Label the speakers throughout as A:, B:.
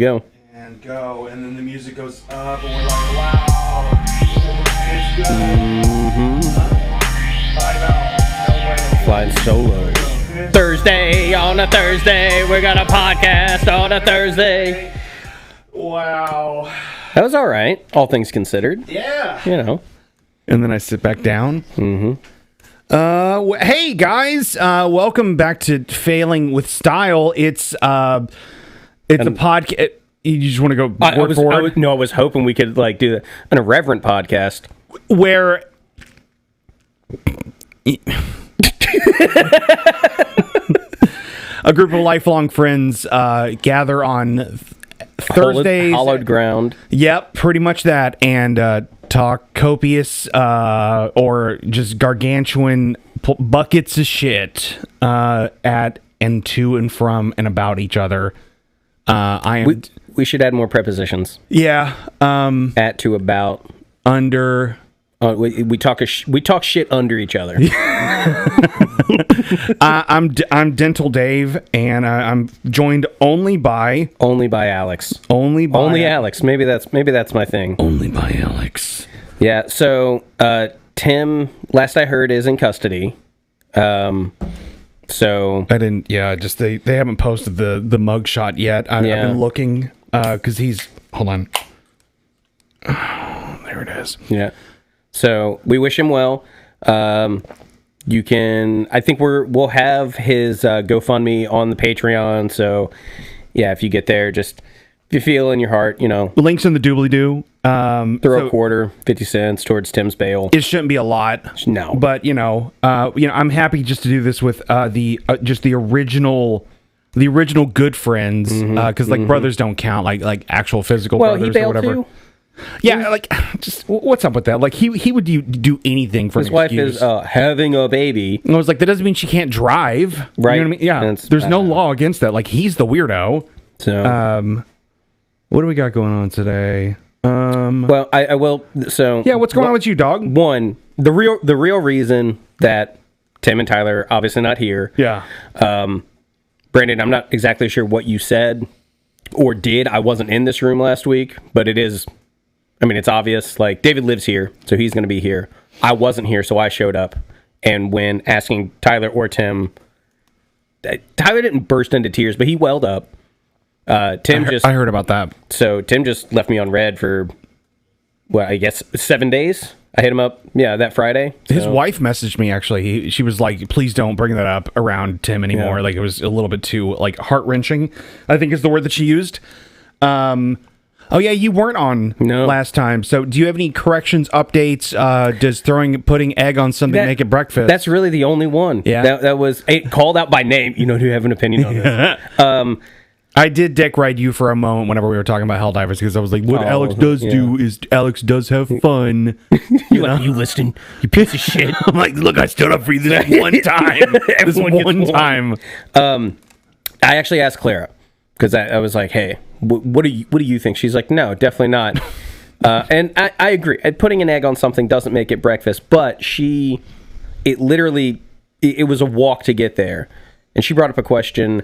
A: Go.
B: And go, and then the music goes up, and we're like, wow, it's good.
A: Flying solo. Thursday, on a Thursday, we got a podcast on a Thursday.
B: Wow.
A: That was all right, all things considered.
B: Yeah.
A: You know.
B: And then I sit back down.
A: Mm-hmm.
B: Hey, guys. Welcome back to Failing with Style. It's a podcast. You just want to go word for word?
A: I was hoping we could do an irreverent podcast.
B: Where... a group of lifelong friends gather on Thursdays.
A: Hollowed ground.
B: Yep, pretty much that. And talk copious or just gargantuan buckets of shit at and to and from and about each other.
A: We should add more prepositions.
B: Yeah.
A: At, to, about.
B: Under.
A: We talk shit under each other.
B: I'm Dental Dave, and I'm joined only by
A: Alex.
B: Only
A: Alex. Maybe that's my thing.
B: Only by Alex.
A: Yeah. So Tim, last I heard, is in custody. So
B: I didn't. Yeah. Just they haven't posted the mugshot yet. I've been looking because he's. Hold on. Oh, there it is.
A: Yeah. So we wish him well. You can. I think we'll have his GoFundMe on the Patreon. So yeah, if you get there, just if you feel in your heart,
B: the links in the doobly-doo.
A: Throw a quarter, 50 cents towards Tim's bail.
B: It shouldn't be a lot.
A: No,
B: but I'm happy just to do this with the original good friends because brothers don't count like actual physical brothers or whatever. Too? Yeah, just what's up with that? Like he would do anything for
A: his wife is having a baby.
B: And I was like, that doesn't mean she can't drive,
A: right?
B: You know what I mean? Yeah, there's no law against that. Like he's the weirdo.
A: So,
B: what do we got going on today?
A: Well, I will. So
B: yeah, what's going on with you, dog?
A: One, the real reason that Tim and Tyler obviously not here.
B: Yeah.
A: Brandon, I'm not exactly sure what you said or did. I wasn't in this room last week, but it is. I mean, it's obvious. Like, David lives here, so he's going to be here. I wasn't here, so I showed up. And when asking Tyler or Tim, Tyler didn't burst into tears, but he welled up. Tim
B: I heard about that.
A: So Tim just left me on red for, I guess 7 days. I hit him up, that Friday.
B: His wife messaged me, actually. She was like, please don't bring that up around Tim anymore. Yeah. Like, it was a little bit too, heart-wrenching, I think is the word that she used. Oh, yeah, you weren't on last time. So do you have any corrections, updates? Does putting egg on something make it breakfast?
A: That's really the only one.
B: Yeah.
A: That was called out by name. You know, do you have an opinion on this?
B: I did dick ride you for a moment whenever we were talking about Helldivers because I was like, what Alex does do is Alex does have fun.
A: You listen, you piece of shit.
B: I'm like, look, I stood up for you this one time. This one time.
A: I actually asked Clara because I was like, hey, what do you think? She's like, no, definitely not. And I agree. Putting an egg on something doesn't make it breakfast, but it was a walk to get there. And she brought up a question.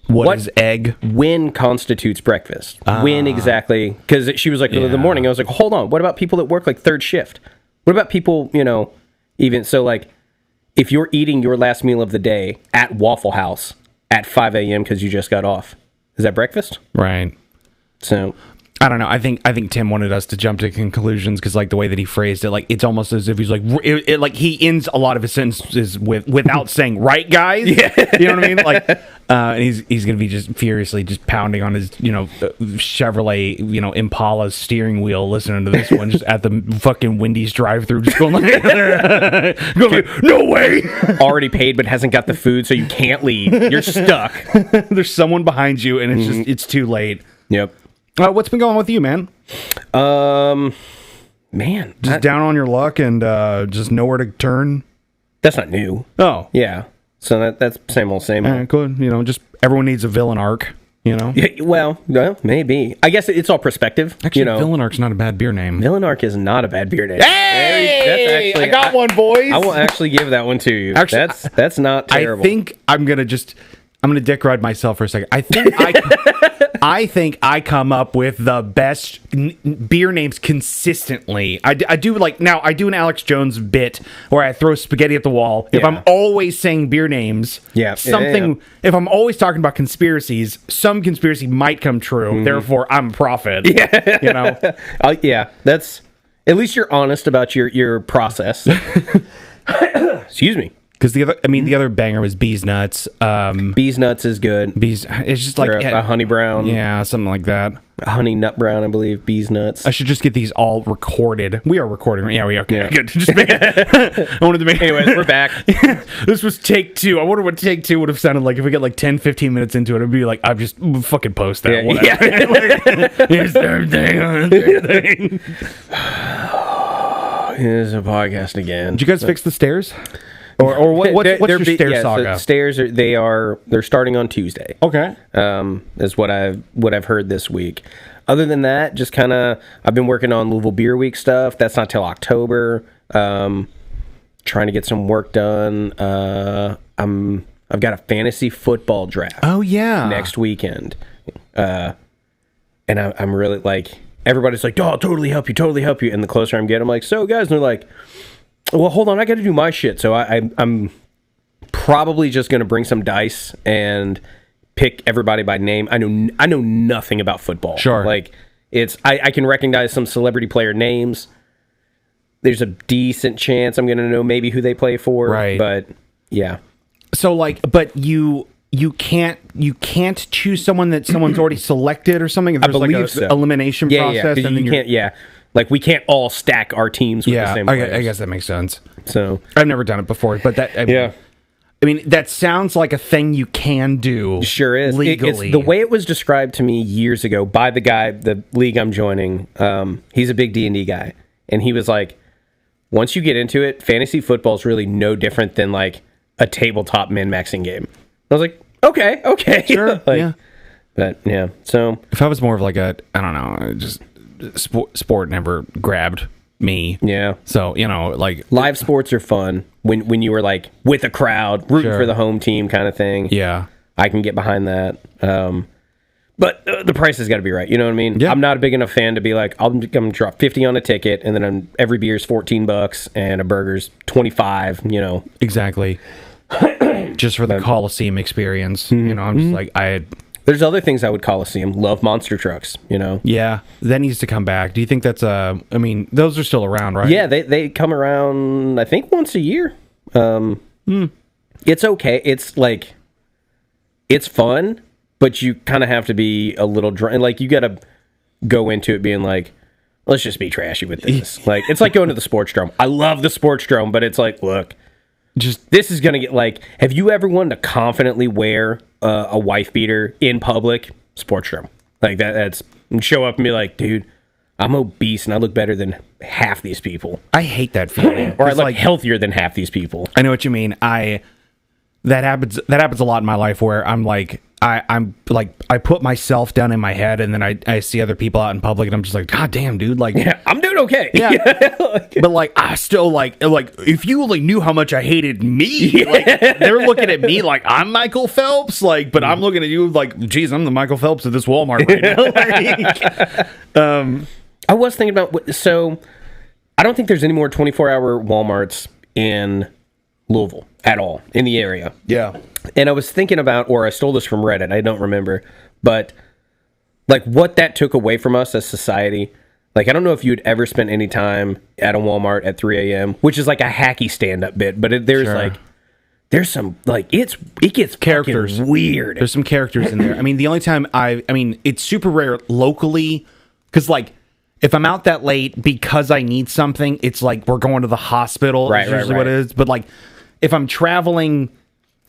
B: What is egg?
A: When constitutes breakfast? When exactly? Because she was like, the morning. I was like, hold on. What about people that work third shift? What about people, even so if you're eating your last meal of the day at Waffle House at 5 a.m. because you just got off, is that breakfast?
B: Right.
A: So
B: I don't know. I think Tim wanted us to jump to conclusions because the way that he phrased it, it's almost as if he's he ends a lot of his sentences without saying "right, guys."
A: Yeah.
B: You know what I mean? And he's gonna be just furiously just pounding on his Chevrolet Impala steering wheel, listening to this one just at the fucking Wendy's drive-through, just going no way.
A: Already paid, but hasn't got the food, so you can't leave. You're stuck.
B: There's someone behind you, and it's too late.
A: Yep.
B: What's been going on with you, man?
A: Man.
B: Just down on your luck and just nowhere to turn?
A: That's not new.
B: Oh.
A: Yeah. So that's same old, same old.
B: Good. Just everyone needs a villain arc,
A: Yeah, well, maybe. I guess it's all perspective.
B: Actually, Villain Arc's not a bad beer name.
A: Villain Arc is not a bad beer name.
B: Hey! I got one, boys!
A: I will actually give that one to you. Actually, that's not terrible.
B: I think I'm gonna dick ride myself for a second. I think I think I come up with the best beer names consistently. I do I do an Alex Jones bit where I throw spaghetti at the wall. If I'm always saying beer names, if I'm always talking about conspiracies, some conspiracy might come true. Therefore, I'm a prophet. Yeah. You know?
A: That's, at least you're honest about your process. Excuse me.
B: Because the other banger was Bees Nuts.
A: Bees Nuts is good.
B: It's just like
A: a honey brown.
B: Yeah, something like that.
A: A honey nut brown, I believe. Bees Nuts.
B: I should just get these all recorded. We are recording. Yeah, we are. Okay, good. Just make it. I wanted to make.
A: Anyways, we're back.
B: This was take 2. I wonder what take 2 would have sounded like if we get like 10, 15 minutes into it. It'd be like, I've just fucking post that. Here's their thing.
A: Here's a podcast again.
B: Did you guys fix the stairs? Or what's your stair saga?
A: So stairs they're starting on Tuesday.
B: Okay.
A: Is what I've heard this week. Other than that, just kind of I've been working on Louisville Beer Week stuff. That's not till October. Trying to get some work done. I've got a fantasy football draft.
B: Oh yeah.
A: Next weekend. And I'm really like, everybody's like, "Oh, I'll totally help you." And the closer I'm getting, I'm like, "So guys," and they're like, "Well, hold on, I got to do my shit." So I'm probably just going to bring some dice and pick everybody by name. I know nothing about football.
B: Sure.
A: Like, I can recognize some celebrity player names. There's a decent chance I'm going to know maybe who they play for.
B: Right.
A: But yeah.
B: So but you can't choose someone that someone's already selected or something. If there's like
A: so.
B: Elimination process,
A: and then you can't. Yeah. Like, we can't all stack our teams with the same players.
B: I guess that makes sense.
A: So
B: I've never done it before, but I mean, that sounds like a thing you can do.
A: Sure is.
B: Legally.
A: It's the way it was described to me years ago by the guy, the league I'm joining. He's a big D&D guy, and he was like, once you get into it, fantasy football is really no different than like a tabletop min-maxing game. I was like, okay,
B: sure,
A: like, but yeah. So
B: if I was more of like I don't know, just sport never grabbed me.
A: Yeah.
B: So, like
A: live sports are fun when you were like with a crowd rooting for the home team kind of thing.
B: Yeah.
A: I can get behind that. But the price has got to be right. You know what I mean?
B: Yeah.
A: I'm not a big enough fan to be like, I'm going to drop 50 on a ticket and then every beer's $14 and a burger's 25,
B: Exactly. Just for the Coliseum experience. I'm just like,
A: there's other things I would Coliseum. Love monster trucks,
B: Yeah, that needs to come back. Do you think that's those are still around, right?
A: Yeah, they come around, I think, once a year. It's okay. It's like, it's fun, but you kind of have to be a little drunk. Like, you got to go into it being like, let's just be trashy with this. Like, it's like going to the sports dome. I love the sports dome, but it's like, look, this is going to get like, have you ever wanted to confidently wear a wife beater in public? Sports dome. Like that's show up and be like, dude, I'm obese and I look better than half these people.
B: I hate that feeling.
A: Or I look healthier than half these people.
B: I know what you mean. That happens a lot in my life where I'm like, I'm like, I put myself down in my head and then I see other people out in public and I'm just like, God damn, dude. Like,
A: yeah, I'm doing okay.
B: Yeah. But like, I still like, if you only knew how much I hated me, like, they're looking at me like I'm Michael Phelps, like, but I'm looking at you like, geez, I'm the Michael Phelps of this Walmart right now. Like,
A: I was thinking about, so I don't think there's any more 24-hour Walmarts in Louisville at all in the area.
B: Yeah.
A: And I was thinking about, or I stole this from Reddit, I don't remember, but like what that took away from us as society. Like, I don't know if you'd ever spent any time at a Walmart at 3 a.m., which is like a hacky stand-up bit, but there's some, like, it gets
B: characters
A: weird.
B: There's some characters in there. I mean, the only time it's super rare locally, because like, if I'm out that late because I need something, it's like we're going to the hospital.
A: Right,
B: usually what it is. But like, if I'm traveling,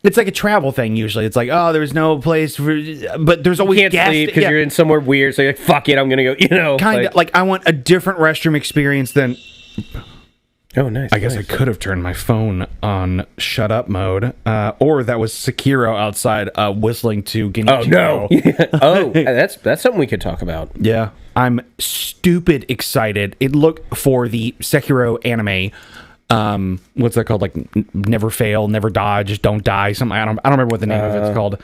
B: it's like a travel thing usually. It's like, oh, there's no place for, but there's always
A: you can't sleep because you're in somewhere weird. So you're like, fuck it, I'm gonna go.
B: Kind of like I want a different restroom experience than.
A: Oh, nice.
B: I guess I could have turned my phone on shut up mode, or that was Sekiro outside whistling to Genichiro.
A: Oh no! That's something we could talk about.
B: Yeah, I'm stupid excited. It looked for the Sekiro anime. What's that called? Like Never Fail, Never Dodge, Don't Die. Something I don't remember what the name of it's called.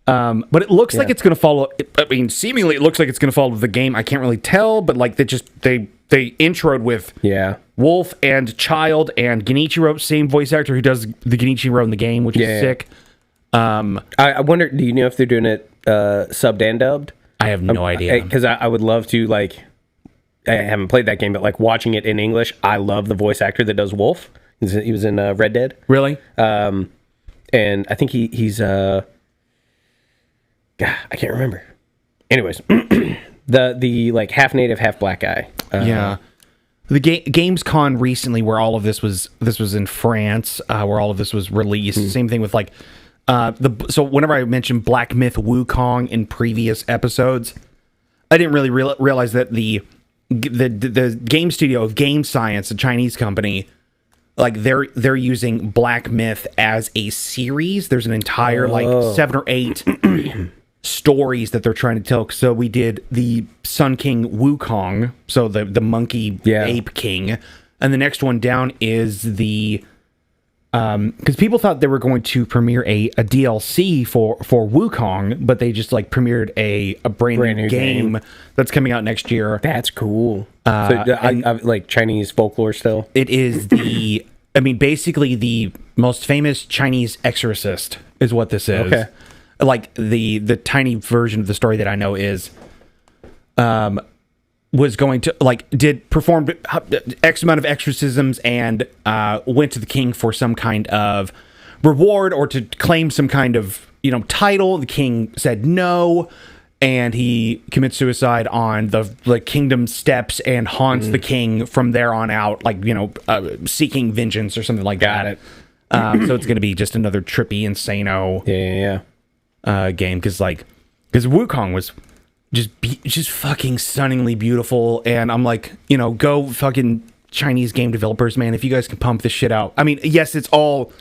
B: But it looks like it's going to follow. I mean, seemingly it looks like it's going to follow the game. I can't really tell, but like they introed with Wolf and Child and Genichiro, same voice actor who does the Genichiro in the game, which is sick.
A: I wonder, do you know if they're doing it subbed and dubbed?
B: I have no idea.
A: Because I would love to, like, I haven't played that game, but like watching it in English, I love the voice actor that does Wolf. He was in Red Dead.
B: Really?
A: And I think he's God, I can't remember. Anyways, the like half native, half black guy.
B: The Gamescom recently, where all of this was in France, where all of this was released. Same thing with like so whenever I mentioned Black Myth Wukong in previous episodes, I didn't really realize that the game studio of Game Science, a Chinese company, like they're using Black Myth as a series. There's an entire like 7 or 8 stories that they're trying to tell. So we did the Sun King Wukong, so the monkey ape king, and the next one down is the because people thought they were going to premiere a DLC for Wukong, but they just like premiered a brand new game that's coming out next year.
A: That's cool. So I like Chinese folklore still.
B: It is basically the most famous Chinese exorcist is what this is.
A: Okay.
B: Like the tiny version of the story that I know is was going to performed X amount of exorcisms and went to the king for some kind of reward or to claim some kind of title. The king said no, and he commits suicide on the kingdom steps and haunts the king from there on out, seeking vengeance or something like that. Got it. So it's going to be just another trippy, insano game because Wukong was just fucking stunningly beautiful, and I'm like, go fucking Chinese game developers, man, if you guys can pump this shit out. I mean, yes, it's all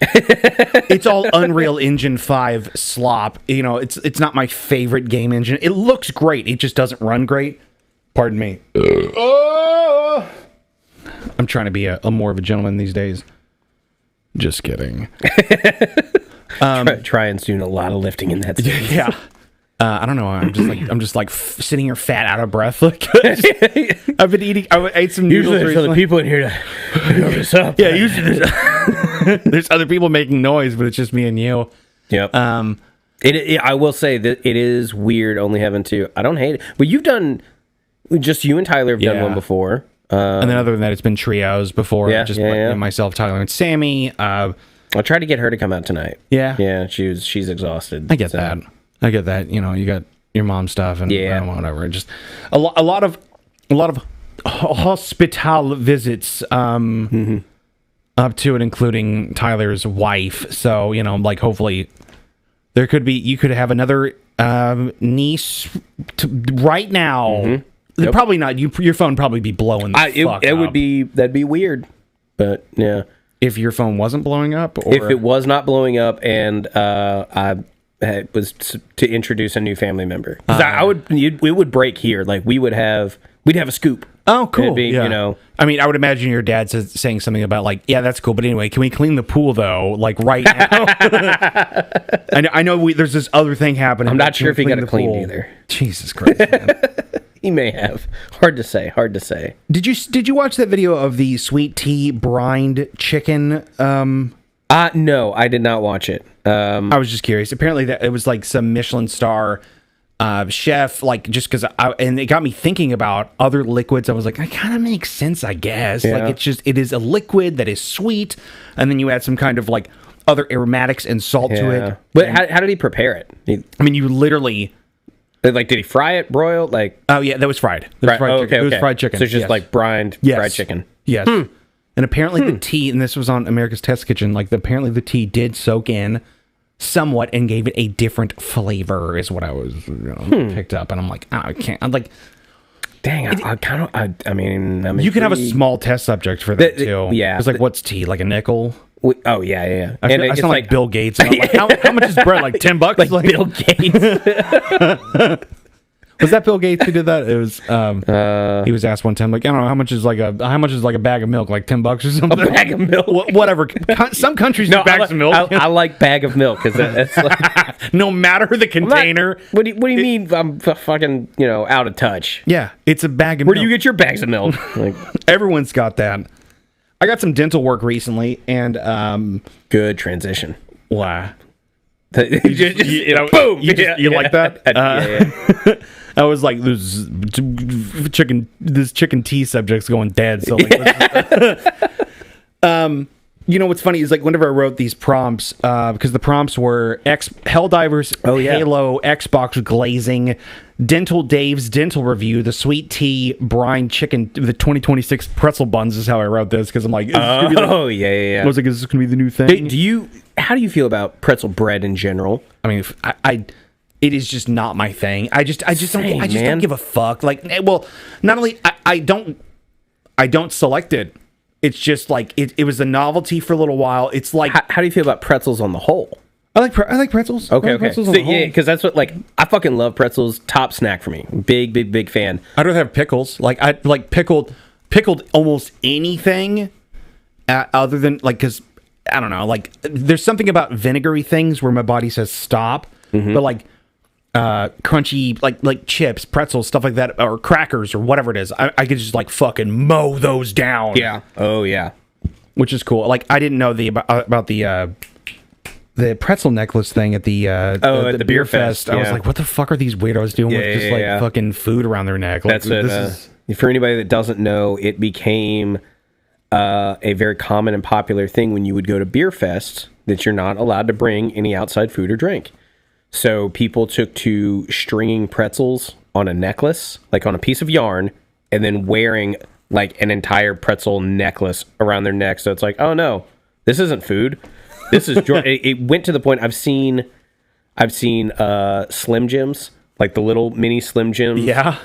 B: Unreal Engine 5 slop. It's not my favorite game engine. It looks great, it just doesn't run great. Pardon me. I'm trying to be a more of a gentleman these days. Just kidding.
A: Trying soon. A lot of lifting in that space.
B: Yeah. I don't know. I'm just like sitting here fat, out of breath. Like I've been eating. I ate some noodles.
A: Usually there's other people in here to pick this up.
B: Yeah, usually there's other people making noise, but it's just me and you.
A: Yep. I will say that it is weird only having 2. I don't hate it. But you've done, just you and Tyler have done one before.
B: And then other than that, it's been trios before. Myself, Tyler, and Sammy.
A: I'll try to get her to come out tonight.
B: Yeah.
A: Yeah, she's exhausted.
B: I get that. You got your mom stuff and whatever. Just a lot of hospital visits up to it, including Tyler's wife. So hopefully you could have another niece right now. Mm-hmm. Yep. Probably not. Your phone probably be blowing.
A: That'd be weird, but yeah.
B: If your phone wasn't blowing up, or
A: if it was not blowing up, and it was to introduce a new family member, it would break here. Like we'd have a scoop.
B: Oh, cool. I mean, I would imagine your dad saying something about that's cool, but anyway, can we clean the pool though? Like right now. I know there's this other thing happening.
A: I'm not sure if he got it cleaned either.
B: Jesus Christ, man.
A: He may have. Hard to say.
B: Did you watch that video of the sweet tea brined chicken?
A: No, I did not watch it.
B: I was just curious. Apparently, that it was like some Michelin star chef, just because and it got me thinking about other liquids. I was like, that kind of makes sense, I guess. Yeah. It is a liquid that is sweet, and then you add some kind of other aromatics and salt to it.
A: But how did he prepare it?
B: You literally.
A: Did he fry it, broil?
B: Oh yeah, that was fried.
A: Okay.
B: It was fried chicken.
A: So it's just brined fried chicken.
B: Yes. And apparently the tea, and this was on America's Test Kitchen, apparently the tea did soak in somewhat and gave it a different flavor, is what I was picked up. And I'm like, I can't. I'm like,
A: dang, I mean,
B: you can have a small test subject for that too.
A: Yeah.
B: It's what's tea? Like a nickel?
A: Oh yeah.
B: I sound like Bill Gates. And I'm like, how much is bread? $10?
A: Like Bill Gates.
B: Was that Bill Gates who did that? It was. He was asked one time, like, I don't know, how much is like a bag of milk, like $10 or something.
A: A bag of milk,
B: whatever. Some countries do bags of milk.
A: I like bag of milk because that's like,
B: no matter the container.
A: What do you mean? I'm fucking out of touch.
B: Yeah, it's a bag of
A: Where
B: milk.
A: do you get your bags of milk? Like,
B: everyone's got that. I got some dental work recently, and
A: good transition.
B: Wow.
A: Boom!
B: You like that?
A: Yeah.
B: I was like, this chicken tea subject's going dead. So, what's funny is, like, whenever I wrote these prompts, because the prompts were Helldivers, Halo, Xbox glazing, Dental Dave's dental review, the sweet tea brine chicken, the 2026 pretzel buns is how I wrote this, because I'm like,
A: yeah.
B: I was like, is this gonna be the new thing?
A: How do you feel about pretzel bread in general?
B: I mean, it is just not my thing. I just don't give a fuck. Like, well, not only I don't select it. It's just like it was a novelty for a little while. It's like,
A: how do you feel about pretzels on the whole?
B: I like pretzels.
A: Okay.
B: Pretzels
A: Yeah, because that's what, like, I fucking love pretzels. Top snack for me. Big fan.
B: I'd rather have pickles. Like, I like pickled almost anything other than, like, because I don't know, like, there's something about vinegary things where my body says stop, but like crunchy, like chips, pretzels, stuff like that, or crackers or whatever it is, I could just like fucking mow those down.
A: Yeah. Oh yeah.
B: Which is cool. Like, I didn't know about the pretzel necklace thing at the beer fest. I was like, what the fuck are these weirdos doing with just fucking food around their neck? Like,
A: that's for anybody that doesn't know, it became a very common and popular thing when you would go to beer fests, that you're not allowed to bring any outside food or drink. So people took to stringing pretzels on a necklace, like on a piece of yarn, and then wearing like an entire pretzel necklace around their neck. So it's like, oh no, this isn't food. This is it went to the point I've seen Slim Jims, like the little mini Slim Jims.
B: Yeah.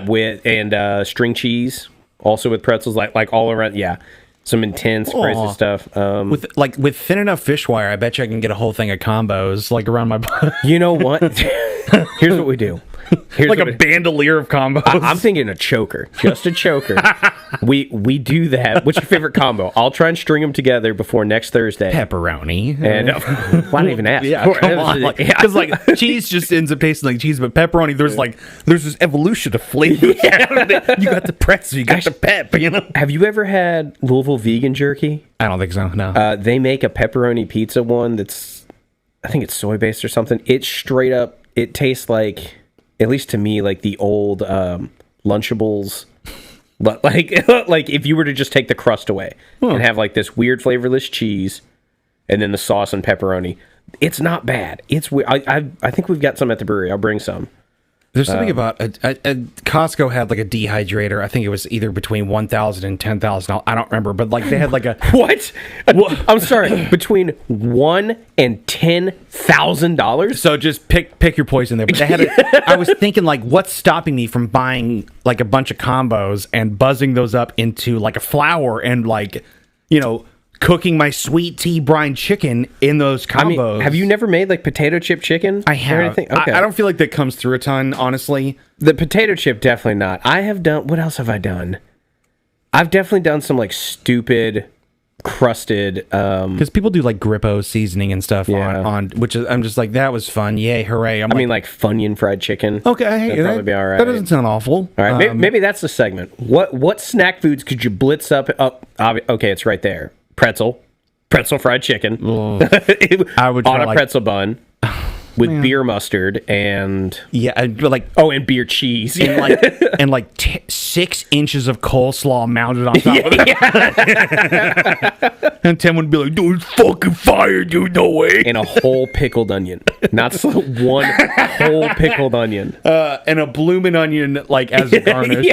A: with string cheese, also with pretzels, like all around. Yeah. Some intense crazy stuff.
B: With thin enough fish wire, I bet you I can get a whole thing of combos like around my butt.
A: You know what? Here's what we do.
B: Here's like a bandolier of combos.
A: I'm thinking a choker, just a choker. we do that. What's your favorite combo? I'll try and string them together before next Thursday.
B: Pepperoni.
A: And why not even ask?
B: Yeah, come on. Because like cheese just ends up tasting like cheese, but pepperoni, there's this evolution of flavor. Yeah. You got the pretzel, you got the pep. You know.
A: Have you ever had Louisville vegan jerky?
B: I don't think so. No.
A: They make a pepperoni pizza one that's, I think it's soy based or something. It's straight up. It tastes like, at least to me, like the old Lunchables. But like if you were to just take the crust away and have like this weird flavorless cheese and then the sauce and pepperoni, it's not bad. It's weird. I think we've got some at the brewery. I'll bring some.
B: There's something about Costco had like a dehydrator. I think it was either between $1,000 and $10,000. I don't remember, but like they had like a
A: what? I'm sorry, between $1,000 and $10,000.
B: So just pick your poison there. But they had I was thinking, like, what's stopping me from buying like a bunch of combos and buzzing those up into like a flour and like, cooking my sweet tea brine chicken in those combos.
A: I mean, have you never made like potato chip chicken?
B: I have. Okay. I don't feel like that comes through a ton, honestly.
A: The potato chip, definitely not. I have done, what else have I done? I've definitely done some like stupid crusted
B: because people do like Grippo seasoning and stuff on which is, I'm just like, that was fun, yay, hooray. I
A: mean like Funyun fried chicken.
B: Okay,
A: that'd probably be all right.
B: That doesn't sound awful.
A: All right, maybe that's the segment. What snack foods could you blitz up? Okay, it's right there. Pretzel fried chicken.
B: I would try
A: on a pretzel bun with beer mustard and and beer cheese
B: and like 6 inches of coleslaw mounted on top of it. And Tim would be like, dude, it's fucking fire, dude, no way.
A: And a whole pickled onion, not one whole pickled onion,
B: and a bloomin' onion like as a garnish.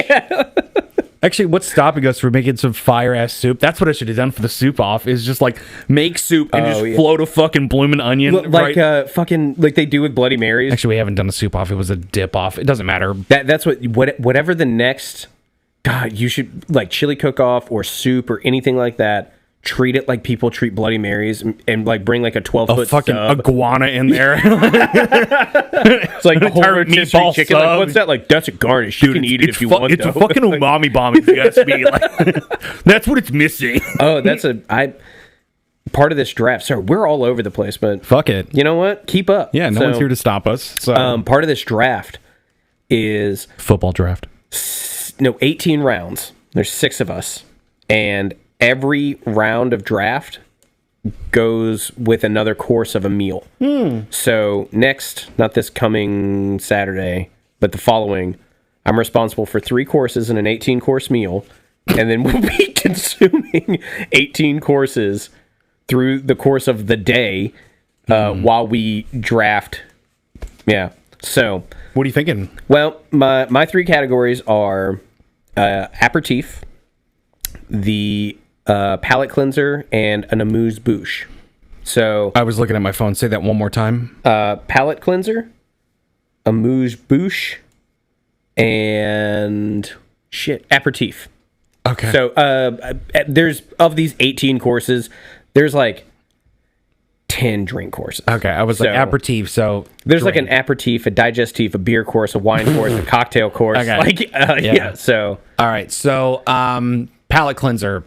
B: Actually, what's stopping us from making some fire-ass soup? That's what I should have done for the soup off, is just, like, make soup and float a fucking bloomin' onion.
A: Like they do with Bloody Marys.
B: Actually, we haven't done a soup off. It was a dip off. It doesn't matter.
A: That's whatever the next... God, you should, like, chili cook-off or soup or anything like that, treat it like people treat Bloody Marys and like bring like a 12-foot
B: fucking
A: sub.
B: iguana in there.
A: It's like a whole
B: entire
A: rotisserie
B: meatball
A: chicken.
B: sub.
A: Like, what's that? Like, that's a garnish. You can eat it if you want.
B: It's
A: though.
B: a fucking umami bomb, if you ask me. Like, that's what it's missing.
A: Oh, that's part of this draft. Sorry, we're all over the place, but
B: Fuck it.
A: you know what? Keep up.
B: Yeah, no one's here to stop us. So.
A: Part of this draft is
B: Football draft.
A: 18 rounds. There's 6 of us, and every round of draft goes with another course of a meal. So next, not this coming Saturday, but the following, I'm responsible for 3 courses and an 18-course meal, and then we'll be consuming 18 courses through the course of the day while we draft. Yeah. So
B: What are you thinking?
A: well, my 3 categories are aperitif, the palate cleanser, and an amuse-bouche. So
B: I was looking at my phone. Say that one more time.
A: palate cleanser, amuse-bouche, and aperitif.
B: Okay.
A: So there's, of these 18 courses, there's like 10 drink courses.
B: Okay, I was like
A: So,
B: aperitif. So
A: There's
B: drink.
A: like an aperitif, a digestif, a beer course, a wine course, a cocktail course.
B: Okay.
A: Like, yeah. So
B: All right. So palate cleanser.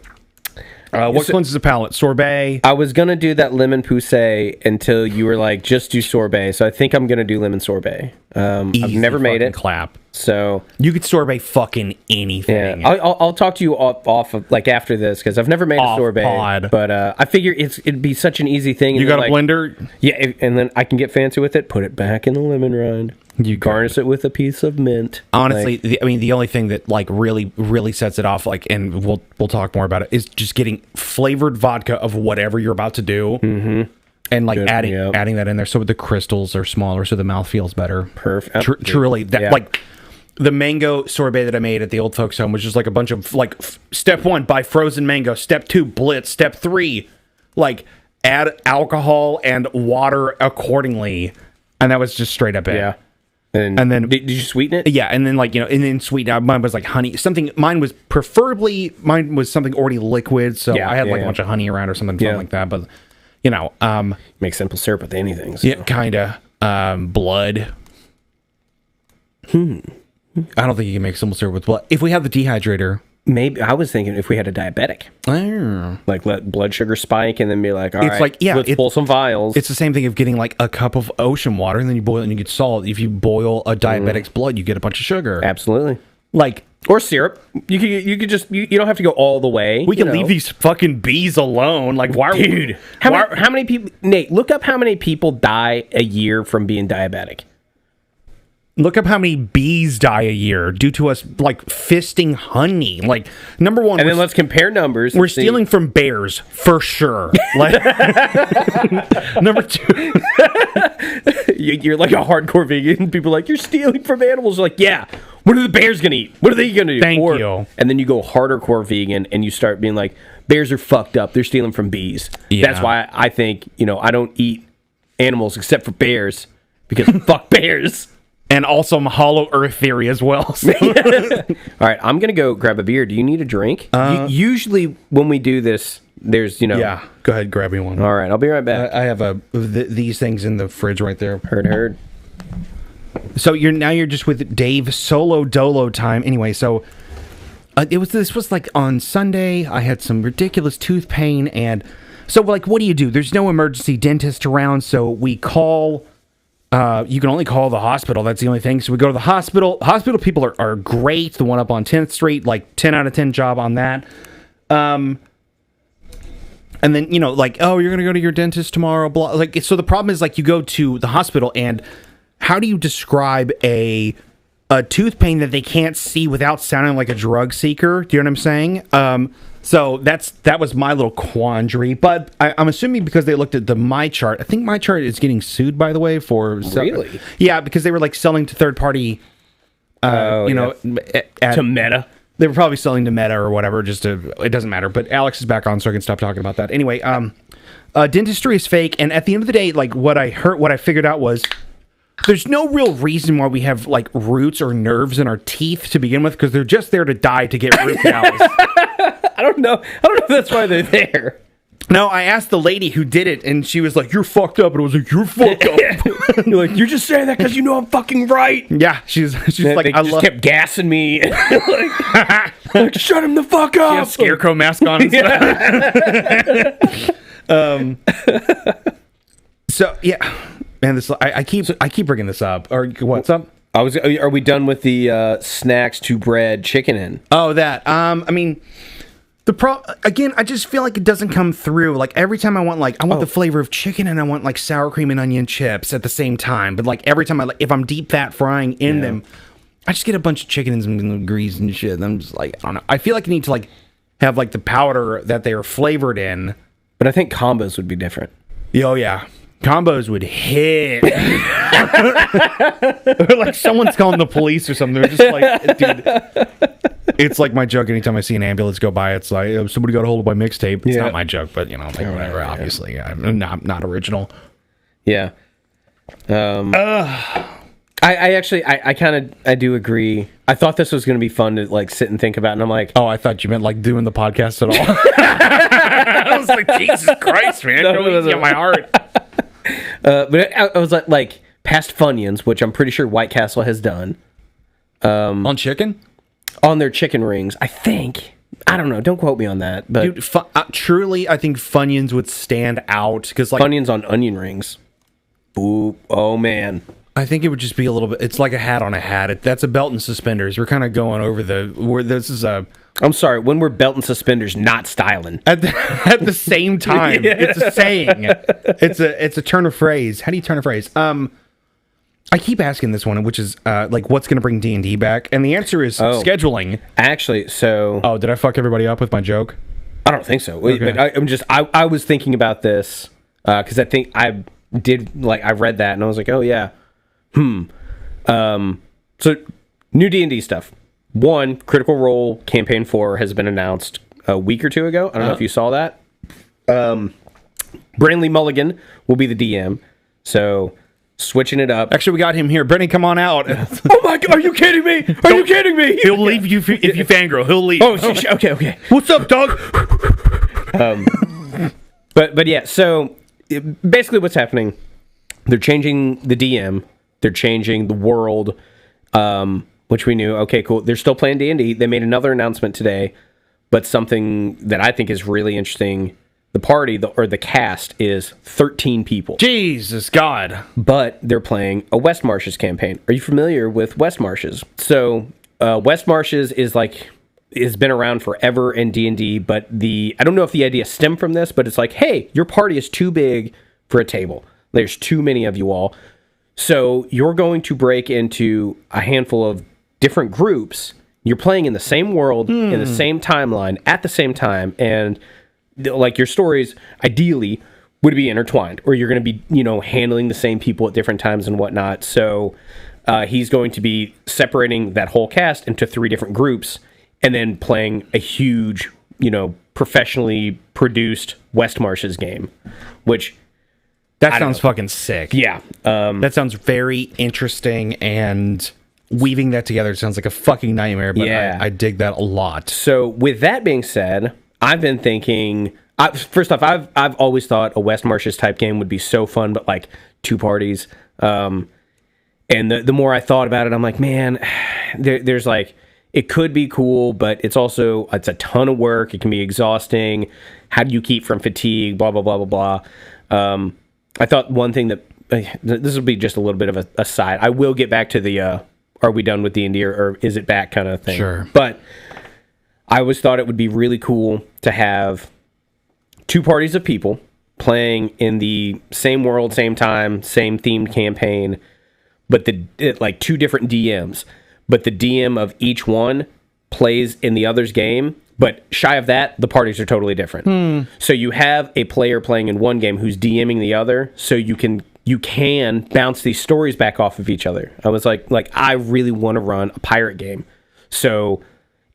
B: What cleanses a palate? Sorbet.
A: I was gonna do that lemon poussey until you were like, just do sorbet. So I think I'm gonna do lemon sorbet. I've
B: Easy
A: never made
B: fucking
A: it,
B: Clap.
A: so
B: You could sorbet fucking anything.
A: yeah. I'll talk to you off of like after this because I've never made a
B: Off
A: sorbet.
B: pod.
A: But I figure it'd be such an easy thing.
B: You
A: and
B: got a
A: then,
B: blender?
A: Yeah, and then I can get fancy with it. Put it back in the lemon rind.
B: You
A: Garnish it with a piece of mint.
B: Honestly, the only thing that like really sets it off, like, and we'll talk more about it, is just getting flavored vodka of whatever you're about to do, and like adding that in there, so the crystals are smaller, so the mouth feels better.
A: Perfect.
B: Truly, that
A: Yeah.
B: like the mango sorbet that I made at the old folks' home was just like a bunch of like step 1, buy frozen mango. Step 2, blitz. Step 3, like add alcohol and water accordingly, and that was just straight up it.
A: Yeah. And
B: then
A: did you sweeten it?
B: Yeah, and then like, and then sweeten. Mine was like honey. Mine was something already liquid, so
A: Yeah,
B: I had like
A: yeah.
B: a bunch of honey around or something like that. But
A: Make simple syrup with anything. So.
B: yeah, kinda. Blood. I don't think you can make simple syrup with blood. If we have the dehydrator,
A: Maybe I was thinking if we had a diabetic, like let blood sugar spike and then be like, all right,
B: like, yeah,
A: let's pull some vials.
B: it's the same thing of getting like a cup of ocean water and then you boil it and you get salt. If you boil a diabetic's blood, you get a bunch of sugar.
A: Absolutely.
B: Like,
A: Or syrup. You could just you don't have to go all the way.
B: we can leave these fucking bees alone. Like, why,
A: Dude, how many people? Nate, look up how many people die a year from being diabetic.
B: Look up how many bees die a year due to us like fisting honey. Like, number one,
A: And then let's compare numbers.
B: we're stealing from bears for sure. Like, number 2,
A: You're like a hardcore vegan. People are like, you're stealing from animals. You're like, yeah. What are the bears gonna eat? What are they gonna do?
B: Thank you.
A: And then you go harder core vegan, and you start being like, bears are fucked up. They're stealing from bees.
B: Yeah.
A: That's why I think I don't eat animals except for bears because fuck bears.
B: and also my hollow earth theory as well. So.
A: All right, I'm gonna go grab a beer. Do you need a drink? Usually when we do this, there's
B: Yeah, go ahead, grab me one.
A: All right, I'll be right back.
B: I have these things in the fridge right there.
A: Heard.
B: So you're just with Dave solo dolo time. Anyway, so this was like on Sunday. I had some ridiculous tooth pain, and so like, what do? There's no emergency dentist around, so we call. You can only call the hospital. That's the only thing. So we go to the hospital. Hospital people are great. The one up on 10th Street, like 10 out of 10 job on that. And then, like, oh, you're going to go to your dentist tomorrow. Blah. Like, so the problem is, like, you go to the hospital, and how do you describe a tooth pain that they can't see without sounding like a drug seeker? Do you know what I'm saying? So that was my little quandary. But I'm assuming because they looked at the My Chart. I think My Chart is getting sued, by the way, for
A: Really?
B: Yeah, because they were like selling to third party.
A: To Meta.
B: They were probably selling to Meta or whatever. It doesn't matter. But Alex is back on, so I can stop talking about that. Anyway, dentistry is fake, and at the end of the day, like what I figured out was there's no real reason why we have like roots or nerves in our teeth to begin with, because they're just there to die to get root canals.
A: I don't know if that's why they're there.
B: No, I asked the lady who did it, and she was like, "You're fucked up," and I was like, "You're fucked up."
A: You're like, you're just saying that because you know I'm fucking right.
B: Yeah, she's like,
A: they just kept gassing me. like, shut him the fuck up.
B: She has scarecrow mask on. And stuff. So yeah, man, this I keep bringing this up. Or what's up?
A: Are we done with the snacks to bread chicken in?
B: Oh, that. I mean. Again, I just feel like it doesn't come through. Like every time I want the flavor of chicken and I want like sour cream and onion chips at the same time. But like every time if I'm deep fat frying in them, I just get a bunch of chicken and some grease and shit. And I'm just like, I don't know. I feel like I need to like have like the powder that they are flavored in.
A: But I think combos would be different.
B: Oh yeah. Combos would hit. Like someone's calling the police or something. They're just like, dude. It's like my joke anytime I see an ambulance go by. It's like, somebody got a hold of my mixtape. It's not my joke, but you know, like, whatever. Obviously, I'm not original.
A: Yeah. I actually I do agree. I thought this was going to be fun to like sit and think about, and I'm like,
B: oh, I thought you meant like doing the podcast at all. I was like, Jesus Christ, man, no. Get my heart.
A: But I was like past Funyuns, which I'm pretty sure White Castle has done.
B: On chicken.
A: On their chicken rings, I think. I don't know. Don't quote me on that. But
B: dude, truly, I think Funyuns would stand out because like
A: Funyuns on onion rings. Ooh, oh man.
B: I think it would just be a little bit. It's like a hat on a hat. That's a belt and suspenders. We're kind of going over this is a.
A: I'm sorry. When we're belt and suspenders, not styling
B: at the same time. It's a saying. It's a turn of phrase. How do you turn a phrase? I keep asking this one, which is like, what's going to bring D&D back? And the answer is scheduling.
A: Actually, so...
B: Oh, did I fuck everybody up with my joke?
A: I don't think so. Okay. But I was thinking about this because I think I read that and I was like, oh, yeah. So, new D&D stuff. One, Critical Role Campaign 4 has been announced a week or two ago. I don't know if you saw that. Brantley Mulligan will be the DM. So... switching it up.
B: Actually, we got him here. Brittany, come on out.
A: Oh my God, are you kidding me? Are you kidding me?
B: He'll leave you if you fangirl. He'll leave.
A: Oh, okay.
B: What's up, dog?
A: But yeah, so basically what's happening, they're changing the DM. They're changing the world, which we knew. Okay, cool. They're still playing D&D. They made another announcement today, but something that I think is really interesting. The party, or the cast, is 13 people.
B: Jesus God.
A: But they're playing a West Marshes campaign. Are you familiar with West Marshes? So, West Marshes has been around forever in D&D, but I don't know if the idea stemmed from this, but it's like, hey, your party is too big for a table. There's too many of you all. So, you're going to break into a handful of different groups. You're playing in the same world, in the same timeline, at the same time, and... like your stories ideally would be intertwined, or you're going to be handling the same people at different times and whatnot. So he's going to be separating that whole cast into 3 different groups and then playing a huge professionally produced West Marshes game, which
B: that sounds fucking sick.
A: Yeah,
B: that sounds very interesting, and weaving that together sounds like a fucking nightmare, but yeah. I dig that a lot.
A: So with that being said, I've been thinking. First off, I've always thought a West Marshes type game would be so fun, but like 2 parties. And the more I thought about it, I'm like, man, there's like it could be cool, but it's a ton of work. It can be exhausting. How do you keep from fatigue? Blah blah blah blah blah. I thought one thing that this will be just a little bit of a aside. I will get back to the are we done with D&D or is it back kind of thing.
B: Sure,
A: but. I always thought it would be really cool to have 2 parties of people playing in the same world, same time, same themed campaign, but like 2 different DMs. But the DM of each one plays in the other's game, but shy of that, the parties are totally different. So you have a player playing in one game who's DMing the other, so you can bounce these stories back off of each other. I was like I really want to run a pirate game. So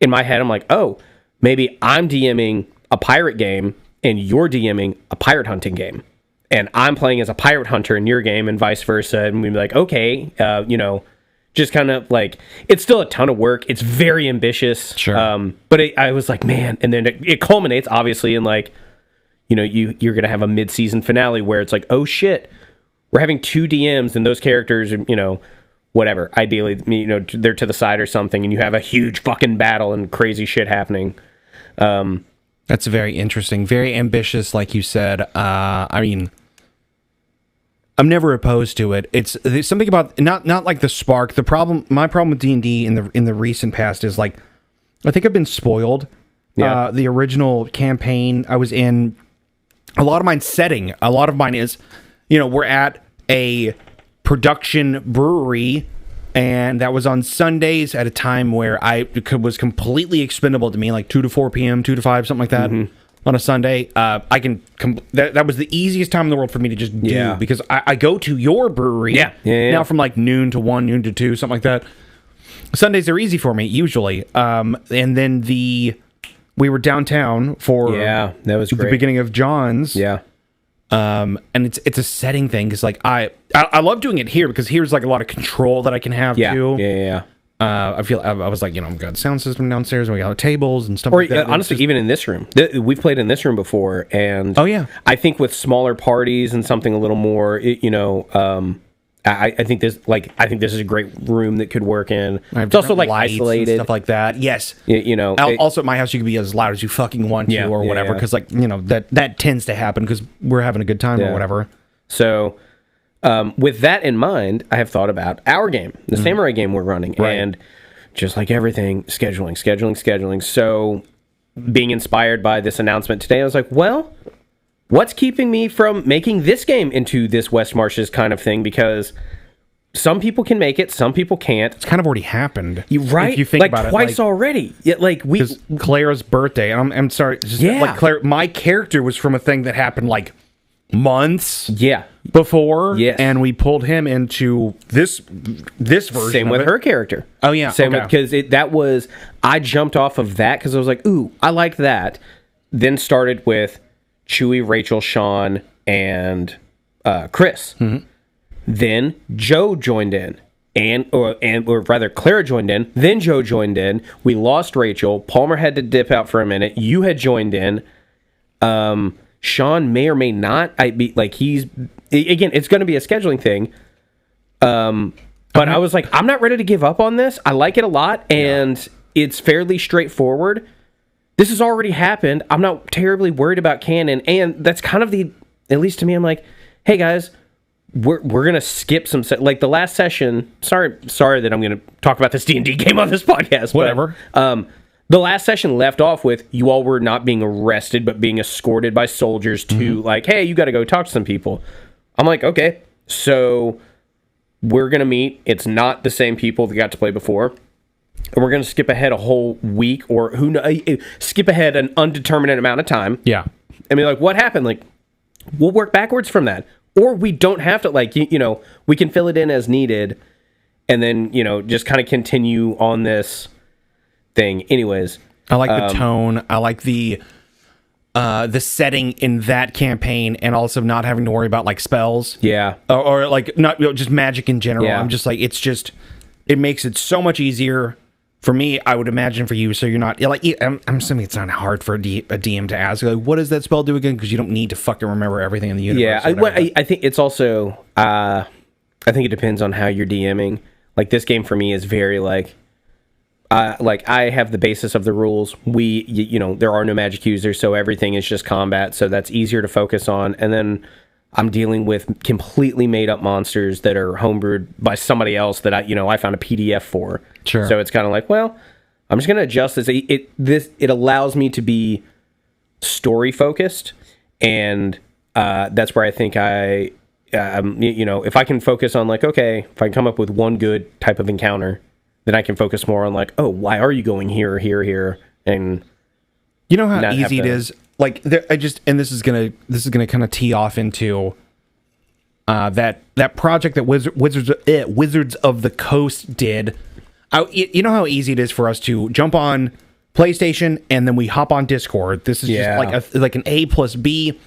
A: in my head, I'm like, oh, maybe I'm DMing a pirate game and you're DMing a pirate hunting game. And I'm playing as a pirate hunter in your game and vice versa. And we'd be like, okay, just kind of like, it's still a ton of work. It's very ambitious.
B: Sure.
A: But I was like, man. And then it culminates, obviously, in like, you're going to have a mid-season finale where it's like, oh shit, we're having 2 DMs and those characters, whatever. Ideally, they're to the side or something, and you have a huge fucking battle and crazy shit happening.
B: That's very interesting, very ambitious, like you said. I mean, I'm never opposed to it. There's something about not like the spark. My problem with D&D in the recent past is like, I think I've been spoiled. Yeah. The original campaign I was in, a lot of mine is, we're at a production brewery, and that was on Sundays at a time where was completely expendable to me, like 2 to 4 p.m., 2 to 5, something like that, on a Sunday. That was the easiest time in the world for me to just do, because I go to your brewery now from like noon to 1, noon to 2, something like that. Sundays are easy for me, usually. And then we were downtown for
A: that was
B: the beginning of John's.
A: Yeah.
B: And it's a setting thing, because like I love doing it here, because here's like a lot of control that I can have too.
A: Yeah.
B: I was like, we've got a sound system downstairs, and we got tables and stuff like that.
A: Honestly, even in this room, we've played in this room before, and I think with smaller parties and something a little more, I think this is a great room that could work in. It's also like isolated,
B: stuff like that. Yes, also at my house you can be as loud as you fucking want to, or whatever, because like that tends to happen because we're having a good time or whatever.
A: So, with that in mind, I have thought about our game, the samurai game we're running, and just like everything, scheduling. So, being inspired by this announcement today, I was like, well, what's keeping me from making this game into this West Marches kind of thing? Because some people can make it, some people can't.
B: It's kind of already happened.
A: Right?
B: If you think about
A: twice
B: it,
A: already. Yeah,
B: because Clara's birthday. I'm sorry. Claire, my character was from a thing that happened like months. Before.
A: Yes.
B: And we pulled him into this version.
A: Same with her character.
B: Oh yeah.
A: Same because I jumped off of that because I was like, ooh, I like that. Then started with Chewie, Rachel, Sean, and Chris. Then Joe joined in, or rather, Clara joined in. Then Joe joined in. We lost Rachel. Palmer had to dip out for a minute. You had joined in. Sean may or may not. It's going to be a scheduling thing. But I was like, I'm not ready to give up on this. I like it a lot, and it's fairly straightforward. This has already happened. I'm not terribly worried about canon, and that's kind of at least to me, I'm like, hey guys, we're gonna skip some like the last session. Sorry that I'm gonna talk about this D&D game on this podcast.
B: Whatever.
A: But, the last session left off with you all were not being arrested, but being escorted by soldiers to like, hey, you got to go talk to some people. I'm like, okay, so we're gonna meet. It's not the same people that got to play before. And we're going to skip ahead a whole week, or skip ahead an undetermined amount of time.
B: Yeah.
A: I mean, like, what happened? Like, we'll work backwards from that. Or we don't have to, like, we can fill it in as needed and then, just kind of continue on this thing. Anyways.
B: I like the tone. I like the setting in that campaign, and also not having to worry about, like, spells.
A: Yeah.
B: Or like, not just magic in general.
A: Yeah.
B: I'm just like, it makes it so much easier. For me, I would imagine for you, so you're not like. I'm assuming it's not hard for a DM to ask, like, what does that spell do again? Because you don't need to fucking remember everything in the universe.
A: Yeah, I think it's also. I think it depends on how you're DMing. Like this game for me is very like I have the basis of the rules. There are no magic users, so everything is just combat. So that's easier to focus on, and then I'm dealing with completely made up monsters that are homebrewed by somebody else that I found a PDF for.
B: Sure.
A: So it's kind of like, well, I'm just going to adjust this. It allows me to be story focused, and that's where I think if I can focus on like, okay, if I can come up with one good type of encounter, then I can focus more on like, oh, why are you going here, and
B: you know how easy it is. Like and this is gonna kind of tee off into that project that Wizards of the Coast did. You know how easy it is for us to jump on PlayStation and then we hop on Discord. This is just like an A plus B.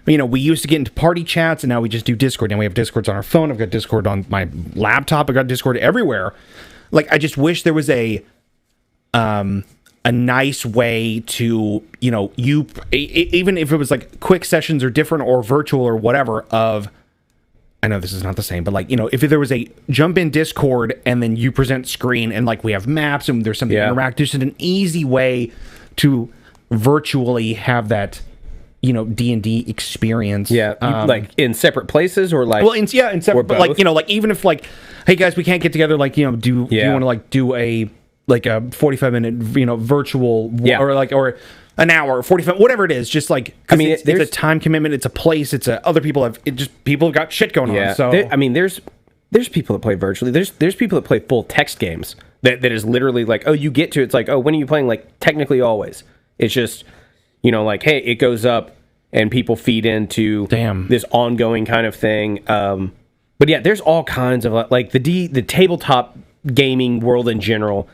B: We used to get into party chats, and now we just do Discord. Now we have Discords on our phone. I've got Discord on my laptop. I've got Discord everywhere. Like, I just wish there was a a nice way to, even if it was like quick sessions or different or virtual or whatever of, I know this is not the same, but like, if there was a jump in Discord and then you present screen and like we have maps and there's something to interact, there's just an easy way to virtually have that, D&D experience.
A: Yeah. Like in separate places or like,
B: in separate, but like, like even if like, hey guys, we can't get together, like, do you want to like do a 45-minute, virtual or an hour, 45, whatever it is, just like, it's a time commitment, it's a place, other people have got shit going on. So
A: there's people that play virtually. There's people that play full text games that is literally like, oh, you get to, it's like, oh, when are you playing? Like technically always. It's just, like, hey, it goes up and people feed into this ongoing kind of thing. But yeah, there's all kinds of like the tabletop gaming world in general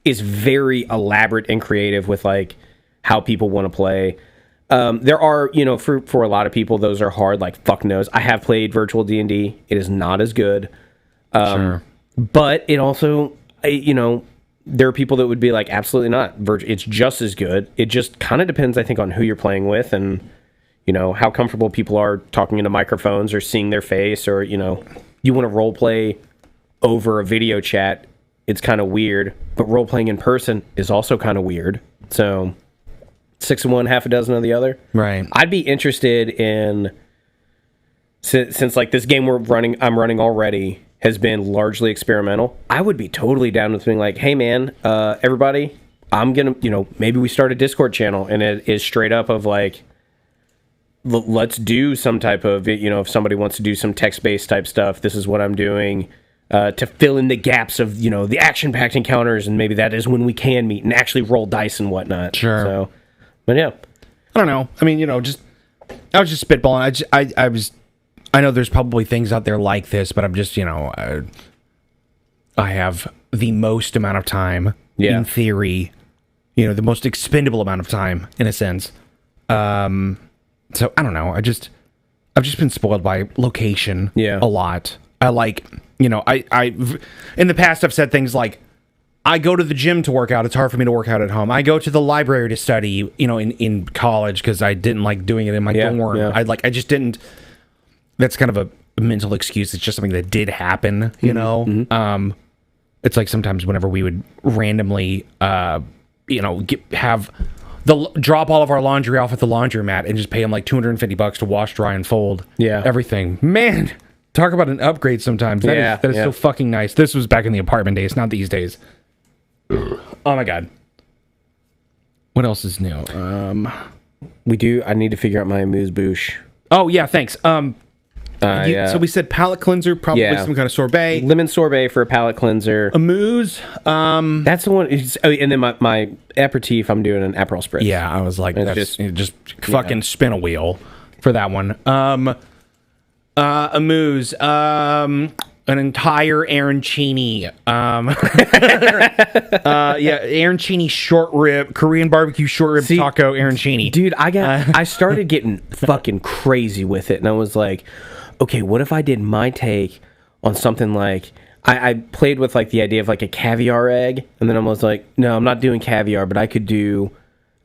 A: is very elaborate and creative with like how people want to play. There are, for a lot of people, those are hard, like fuck knows. I have played virtual D&D. It is not as good.
B: Sure.
A: But it also, there are people that would be like, absolutely not. It's just as good. It just kind of depends, I think, on who you're playing with and, how comfortable people are talking into microphones or seeing their face or, you want to role play over a video chat. It's kind of weird, but role playing in person is also kind of weird. So 6 of one, half a dozen of the other.
B: Right.
A: I'd be interested in, since like this game I'm running already has been largely experimental. I would be totally down with being like, hey man, everybody, I'm gonna, maybe we start a Discord channel and it is straight up of like, let's do some type of, if somebody wants to do some text-based type stuff, this is what I'm doing. To fill in the gaps of, the action-packed encounters, and maybe that is when we can meet and actually roll dice and whatnot.
B: Sure.
A: So, but yeah.
B: I don't know. I mean, I was just spitballing. I know there's probably things out there like this, but I'm just, I have the most amount of time, in theory, the most expendable amount of time, in a sense. So, I don't know. I've just been spoiled by location a lot. I like... I in the past I've said things like, I go to the gym to work out. It's hard for me to work out at home. I go to the library to study, in college because I didn't like doing it in my dorm.
A: Yeah.
B: I just didn't. That's kind of a mental excuse. It's just something that did happen, Mm-hmm. It's like sometimes whenever we would randomly, drop all of our laundry off at the laundromat and just pay them like $250 to wash, dry, and fold.
A: Yeah.
B: Everything. Man. Talk about an upgrade sometimes. That is so fucking nice. This was back in the apartment days, not these days. Oh my god. What else is new?
A: I need to figure out my amuse-bouche.
B: Oh yeah, thanks. So we said palate cleanser, probably some kind of sorbet.
A: Lemon sorbet for a palate cleanser.
B: Amuse.
A: That's the one. And then my aperitif, I'm doing an Aperol spritz.
B: Yeah, I was like, just fucking spin a wheel for that one. Amuse, an entire arancini, arancini short rib, Korean barbecue short rib taco arancini.
A: Dude, I started getting fucking crazy with it, and I was like, okay, what if I did my take on something like, I played with like the idea of like a caviar egg, and then I was like, no, I'm not doing caviar, but I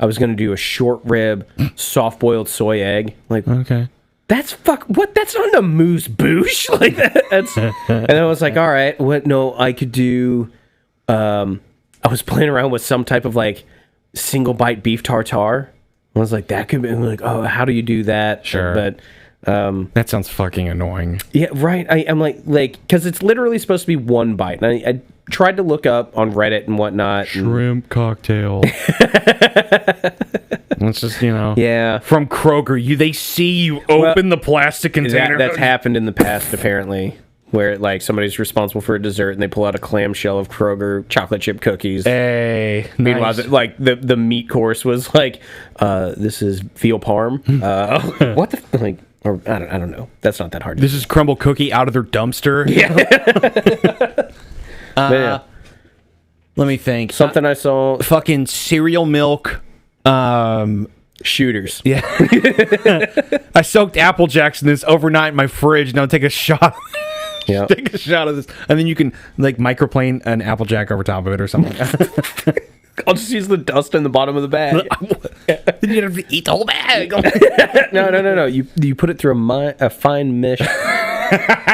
A: was going to do a short rib, soft boiled soy egg. Like,
B: okay.
A: That's that's not a amuse bouche like that. And I was like, all right, what? No, I could do. I was playing around with some type of like single bite beef tartare. I was like, that could be like, oh, how do you do that?
B: Sure,
A: but
B: that sounds fucking annoying.
A: Yeah, right. I'm like because it's literally supposed to be one bite. And I tried to look up on Reddit and whatnot.
B: Shrimp cocktail. It's just,
A: Yeah.
B: From Kroger, they see you open the plastic container.
A: That's happened in the past, apparently, where like somebody's responsible for a dessert and they pull out a clamshell of Kroger chocolate chip cookies.
B: Hey,
A: meanwhile,
B: nice.
A: the meat course was like, this is veal parm. What the like? Or I don't know. That's not that hard.
B: This is crumble cookie out of their dumpster.
A: Yeah.
B: Let me think.
A: Something I saw.
B: Fucking cereal milk.
A: Shooters.
B: Yeah. I soaked Apple Jacks in this overnight in my fridge. Now take a shot.
A: Yeah.
B: Take a shot of this, and then you can like microplane an Applejack over top of it or something.
A: I'll just use the dust in the bottom of the bag.
B: Then you have to eat the whole bag.
A: No. You put it through a fine mesh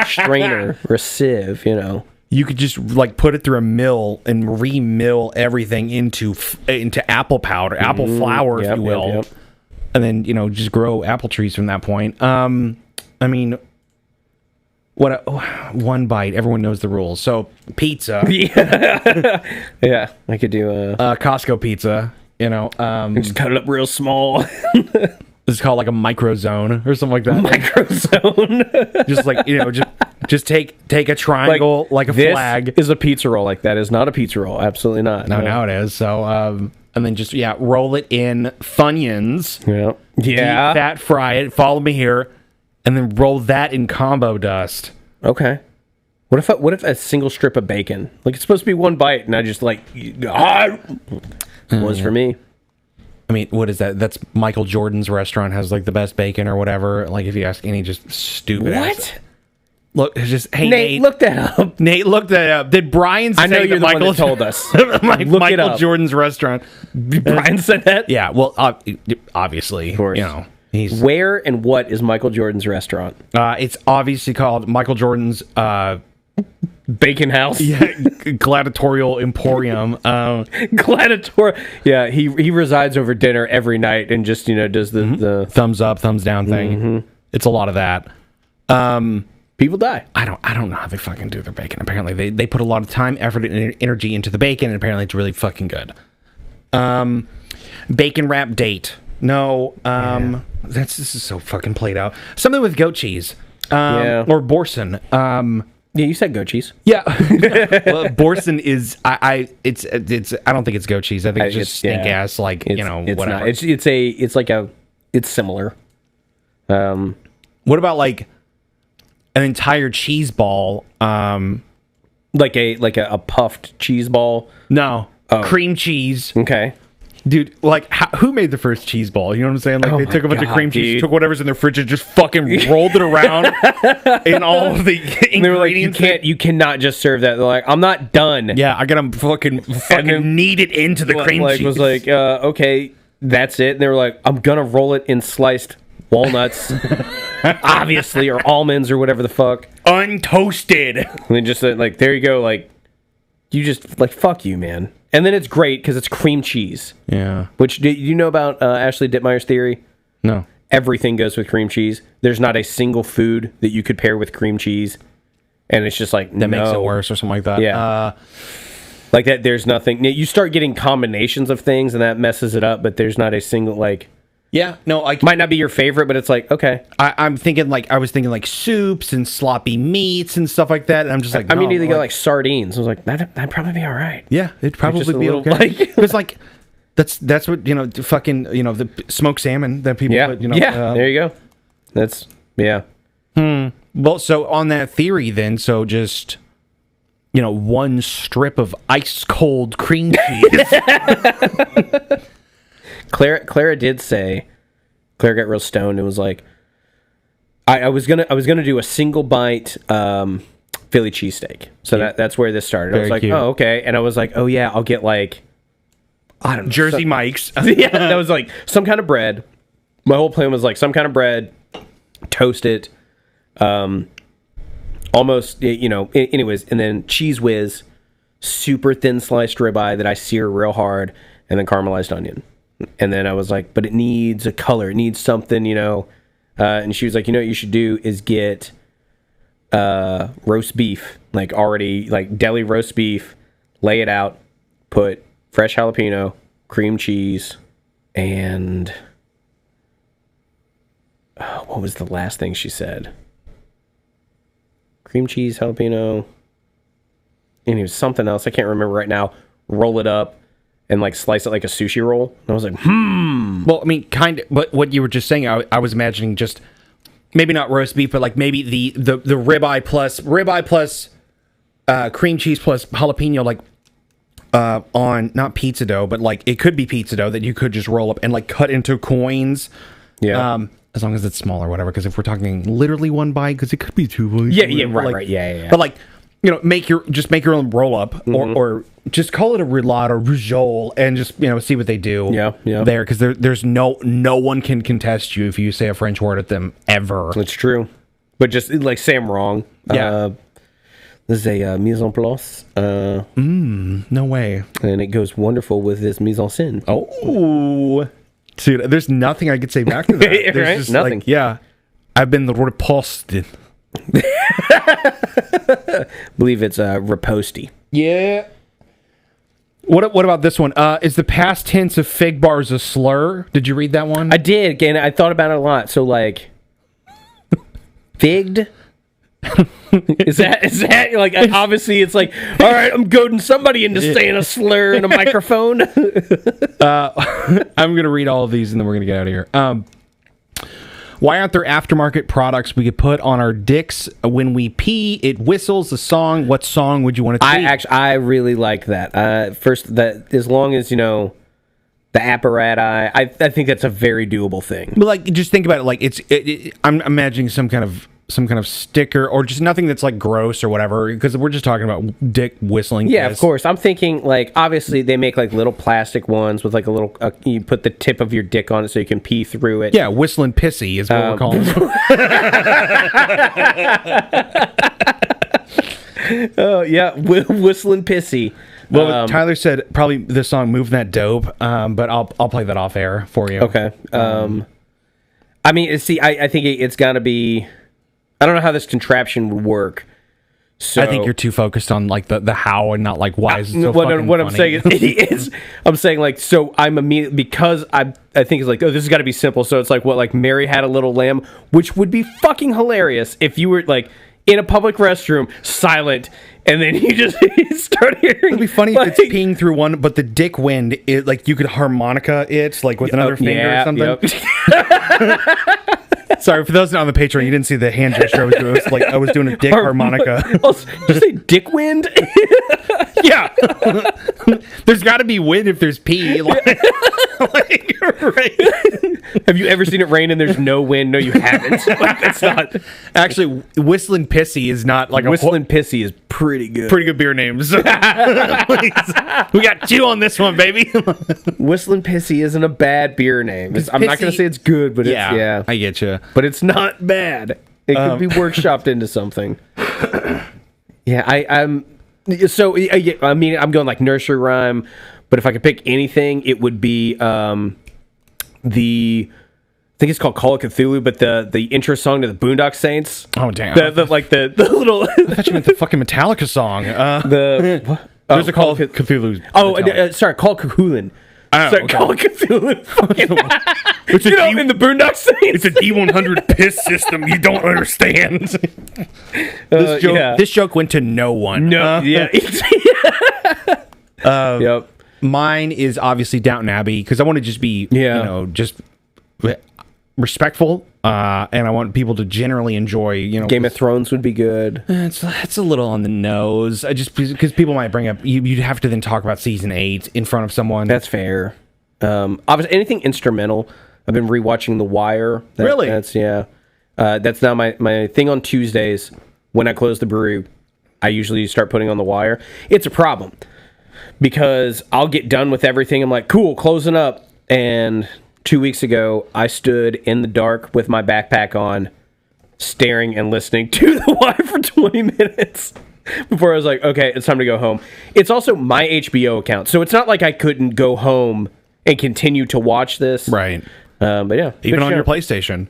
A: strainer or a sieve, you know.
B: You could just like put it through a mill and re-mill everything into apple powder, apple flour, if you will. Yep. And then, you know, just grow apple trees from that point. I mean, one bite, everyone knows the rules. So, pizza.
A: Yeah, I could do a
B: Costco pizza, you know.
A: Just cut it up real small.
B: It's called like a microzone or something like that.
A: Microzone.
B: Just like, you know, just take a triangle like a flag.
A: This is a pizza roll. Like, that is not a pizza roll. Absolutely not.
B: No, now it is. So, and then just, roll it in Funyuns.
A: Yeah.
B: Deep fat fry it. Follow me here. And then roll that in combo dust.
A: Okay. What if a single strip of bacon? Like, it's supposed to be one bite, and I just like, was for me.
B: I mean, what is that? That's Michael Jordan's restaurant has like the best bacon or whatever. Like, if you ask any just stupid ass. Look, it's just, hey, Nate,
A: look that up.
B: Nate, look that up. Did Brian say
A: I know you're the
B: Michael
A: one that told us.
B: Michael Jordan's restaurant.
A: Brian said that?
B: Yeah, well, obviously,
A: of course.
B: You know.
A: Where and what is Michael Jordan's restaurant?
B: It's obviously called Michael Jordan's
A: Bacon House.
B: Yeah, Gladiatorial Emporium.
A: Gladiatorial. Yeah, he resides over dinner every night and just, you know, does the
B: thumbs up, thumbs down thing. Mm-hmm. It's a lot of that.
A: People die.
B: I don't know how they fucking do their bacon. Apparently, they put a lot of time, effort, and energy into the bacon, and apparently it's really fucking good. Bacon wrap date. No, this is so fucking played out. Something with goat cheese, or Boursin.
A: Yeah, you said goat cheese.
B: Yeah, well, Boursin is it's I don't think it's goat cheese. I think it's just stink ass, like, you know,
A: it's
B: whatever.
A: Not. It's similar.
B: What about like an entire cheese ball?
A: Like a puffed cheese ball?
B: No, cream cheese.
A: Okay.
B: Dude, like, who made the first cheese ball? You know what I'm saying? Like, they took a bunch of cream cheese, took whatever's in their fridge, and just fucking rolled it around in all of the ingredients.
A: And they were like, you cannot just serve that. They're like, I'm not done.
B: Yeah, I gotta fucking knead it into the cream cheese.
A: Was like, okay, that's it. And they were like, I'm gonna roll it in sliced walnuts, obviously, or almonds, or whatever the fuck.
B: Untoasted.
A: And then just like, there you go. Like, you just, like, fuck you, man. And then it's great because it's cream cheese.
B: Yeah.
A: Which, do you know about Ashley Dittmeyer's theory?
B: No.
A: Everything goes with cream cheese. There's not a single food that you could pair with cream cheese. And it's just like,
B: that makes it worse or something like that.
A: Yeah. Like that, there's nothing. You start getting combinations of things and that messes it up, but there's not a single, like...
B: Yeah, no,
A: might not be your favorite, but it's like, okay.
B: I was thinking like soups and sloppy meats and stuff like that. And I'm just like,
A: I mean, either go like sardines. I was like, that'd probably be all right.
B: Yeah, it'd probably be okay. It's like, that's what, you know, fucking, you know, the smoked salmon that people put, you know.
A: Yeah, there you go. That's, yeah.
B: Well, so on that theory then, so just, you know, one strip of ice cold cream cheese.
A: Clara did say, Clara got real stoned and was like, I was gonna do a single bite Philly cheesesteak. So that's where this started. I was like, cute. Oh, okay. And I was like, oh yeah, I'll get like, I don't know,
B: Jersey Mike's.
A: Yeah, that was like some kind of bread. My whole plan was like some kind of bread, toast it, almost, you know, anyways, and then Cheese Whiz, super thin sliced ribeye that I sear real hard, and then caramelized onion. And then I was like, but it needs a color. It needs something, you know. And she was like, you know what you should do is get roast beef, like already, like deli roast beef, lay it out, put fresh jalapeno, cream cheese, and what was the last thing she said? Cream cheese, jalapeno, and it was something else. I can't remember right now. Roll it up. And like slice it like a sushi roll. And I was like,
B: Well, I mean, kind of. But what you were just saying, I was imagining just maybe not roast beef, but like maybe the ribeye plus cream cheese plus jalapeno, like on not pizza dough, but like it could be pizza dough that you could just roll up and like cut into coins.
A: Yeah.
B: As long as it's small or whatever. Because if we're talking literally one bite, because it could be two bites.
A: Yeah, right. Yeah.
B: But like make your own roll up, or just call it a roulade or rougeole, and just see what they do.
A: Yeah.
B: There, because there's no one can contest you if you say a French word at them ever.
A: That's true, but just like say I'm wrong.
B: Yeah.
A: This is a mise en place.
B: No way.
A: And it goes wonderful with this mise en scène.
B: Oh, dude, there's nothing I could say back to that. There's
A: right?
B: just
A: Nothing.
B: I've been reposted.
A: Believe it's reposty.
B: Yeah. What about this one? Is the past tense of fig bars a slur? Did you read that one?
A: I did. Again, I thought about it a lot. So like, figged. Is that like, obviously it's like, all right, I'm goading somebody into saying a slur in a microphone.
B: I'm gonna read all of these and then we're gonna get out of here. Why aren't there aftermarket products we could put on our dicks when we pee? It whistles a song. What song would you want it to be?
A: I really like that. First, that as long as the apparatus, I think that's a very doable thing.
B: But like, just think about it. Like, I'm imagining some kind of sticker or just nothing that's like gross or whatever, because we're just talking about dick whistling.
A: Yeah, of course. I'm thinking like, obviously they make like little plastic ones with like a little, you put the tip of your dick on it so you can pee through it.
B: Yeah, whistling pissy is what we're calling it.
A: Oh yeah, whistling pissy.
B: Well, Tyler said probably the song "Move That Dope," but I'll play that off air for you.
A: Okay. I mean, see, I think it's got to be. I don't know how this contraption would work. So
B: I think you're too focused on like the how and not like why is it so fucking
A: what
B: funny.
A: I'm saying is I'm saying like, so I'm immediately, because I think it's like, oh, this has got to be simple. So it's like what, like Mary Had a Little Lamb, which would be fucking hilarious if you were like in a public restroom, silent, and then you just start hearing.
B: It'd be funny if it's peeing through one, but the dick wind, it like you could harmonica it like with another finger or something.
A: Yep.
B: Sorry, for those not on the Patreon, you didn't see the hand gesture I was doing. It was like I was doing a dick harmonica.
A: Did you say dick wind?
B: Yeah. There's got to be wind if there's pee. Like, right.
A: Have you ever seen it rain and there's no wind? No, you haven't. Like, that's not.
B: Actually, Whistling Pissy is not like
A: Whistling Pissy is pretty good.
B: Pretty good beer names. We got 2 on this one, baby.
A: Whistling Pissy isn't a bad beer name. I'm not going to say it's good, but yeah,
B: I get you.
A: But it's not bad. It could be workshopped into something. Yeah, I'm. So I mean, I'm going like nursery rhyme, but if I could pick anything, it would be I think it's called Call of Cthulhu, but the intro song to the Boondock Saints.
B: Oh damn!
A: The little.
B: I thought you meant the fucking Metallica song. There's a Call of Cthulhu.
A: Oh, sorry, Call of Cthulhu.
B: Oh,
A: Sorry,
B: okay.
A: Call of Cthulhu.
B: It's
A: In the Boondock Saints.
B: It's a D100 piss system. You don't understand. This joke went to no one.
A: No, yeah. Yep.
B: Mine is obviously Downton Abbey because I want to just be, just respectful, and I want people to generally enjoy.
A: Game of Thrones would be good.
B: It's a little on the nose. I just because people might bring up you'd have to then talk about season 8 in front of someone.
A: That's fair. Obviously, anything instrumental. I've been rewatching The Wire.
B: Really?
A: That's that's now my thing on Tuesdays. When I close the brewery, I usually start putting on The Wire. It's a problem because I'll get done with everything. I'm like, cool, closing up. And 2 weeks ago, I stood in the dark with my backpack on, staring and listening to The Wire for 20 minutes before I was like, okay, it's time to go home. It's also my HBO account, so it's not like I couldn't go home and continue to watch this.
B: Right.
A: But yeah.
B: Even on your PlayStation.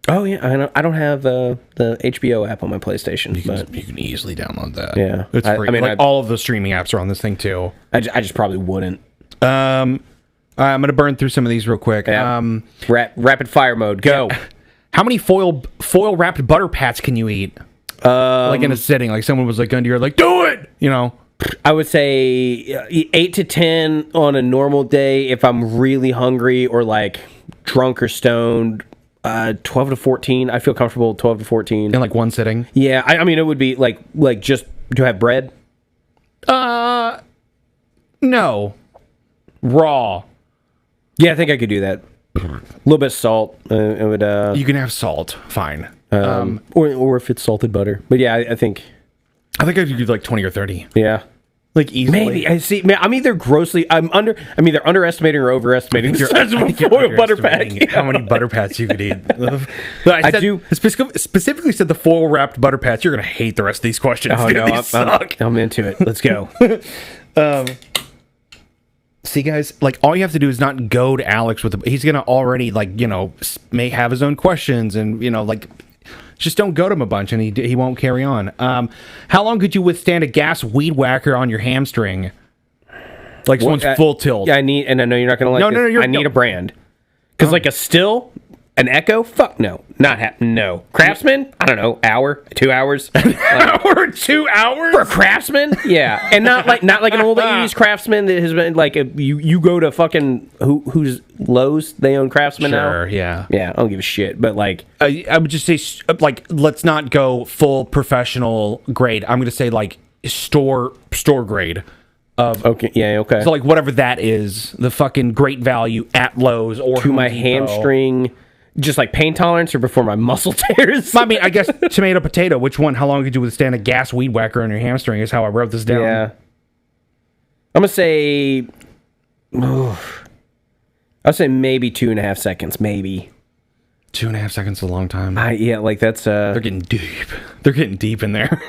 A: Oh, yeah. I don't have the HBO app on my PlayStation.
B: You can easily download that.
A: Yeah.
B: It's free. I mean, all of the streaming apps are on this thing, too.
A: I just probably wouldn't.
B: I'm going to burn through some of these real quick.
A: Yeah. Rapid fire mode. Go.
B: Yeah. How many foil wrapped butter pats can you eat? Like in a sitting, like someone was like under your like, do it.
A: I would say 8 to 10 on a normal day if I'm really hungry or like drunk or stoned. 12 to 14. I feel comfortable 12 to 14
B: in like one sitting.
A: Yeah, I mean it would be like just do I have bread?
B: No, raw.
A: Yeah, I think I could do that. A little bit of salt. It would.
B: You can have salt, fine.
A: Or if it's salted butter. But yeah, I think
B: I think I could do like 20 or 30.
A: Yeah.
B: Like easily.
A: Maybe. I see. Man, I'm either either underestimating or overestimating the size of a foil butter pack.
B: How many butter pats you could eat. I specifically said the foil wrapped butter pats. You're going to hate the rest of these questions.
A: Oh, no. I'm into it. Let's go.
B: See, guys, like all you have to do is not go to Alex with he's going to already, like, you know, may have his own questions and, you know, like, just don't go to him a bunch and he won't carry on. How long could you withstand a gas weed whacker on your hamstring? Like someone's full tilt.
A: Yeah, I know you're not going to like this. I need a brand. Because like a still, an Echo, fuck no. No. Craftsman, I don't know, hour, 2 hours.
B: Hour, 2 hours?
A: For a Craftsman? Yeah. And not like an old 80s Craftsman that has been like, you go to fucking, who's Lowe's, they own Craftsman now?
B: Sure, yeah.
A: Yeah, I don't give a shit, but like.
B: I would just say, like, let's not go full professional grade. I'm going to say, like, store grade.
A: Okay, yeah, okay.
B: So, like, whatever that is, the fucking great value at Lowe's or
A: to my hamstring. Just like pain tolerance or before my muscle tears?
B: I mean, I guess tomato, potato. Which one? How long could you withstand a gas weed whacker on your hamstring is how I wrote this down.
A: Yeah. I'm going to say... I'll say maybe 2.5 seconds. Maybe.
B: 2.5 seconds is a long time.
A: Yeah, like that's...
B: They're getting deep. They're getting deep in there.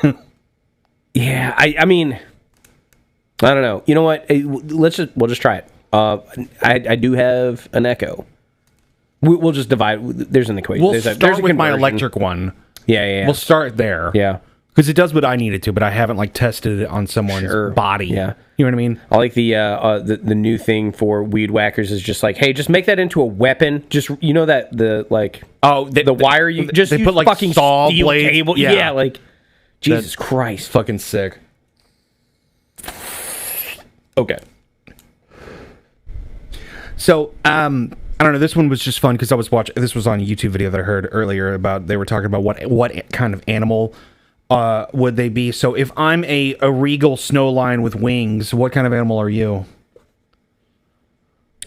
A: Yeah, I mean... I don't know. You know what? We'll just try it. I do have an Echo. We'll just divide. There's an equation.
B: We'll start with my electric one.
A: Yeah.
B: We'll start there.
A: Yeah.
B: Because it does what I need it to, but I haven't like tested it on someone's body.
A: Yeah.
B: You know what I mean?
A: I like the new thing for weed whackers is just like, hey, just make that into a weapon. Just that the wire you just
B: they put like
A: fucking
B: saw
A: steel
B: blades.
A: Cable. Yeah, like Jesus Christ,
B: fucking sick. Okay. So, I don't know. This one was just fun because I was watching. This was on a YouTube video that I heard earlier about. They were talking about what kind of animal would they be. So if I'm a regal snow lion with wings, what kind of animal are you?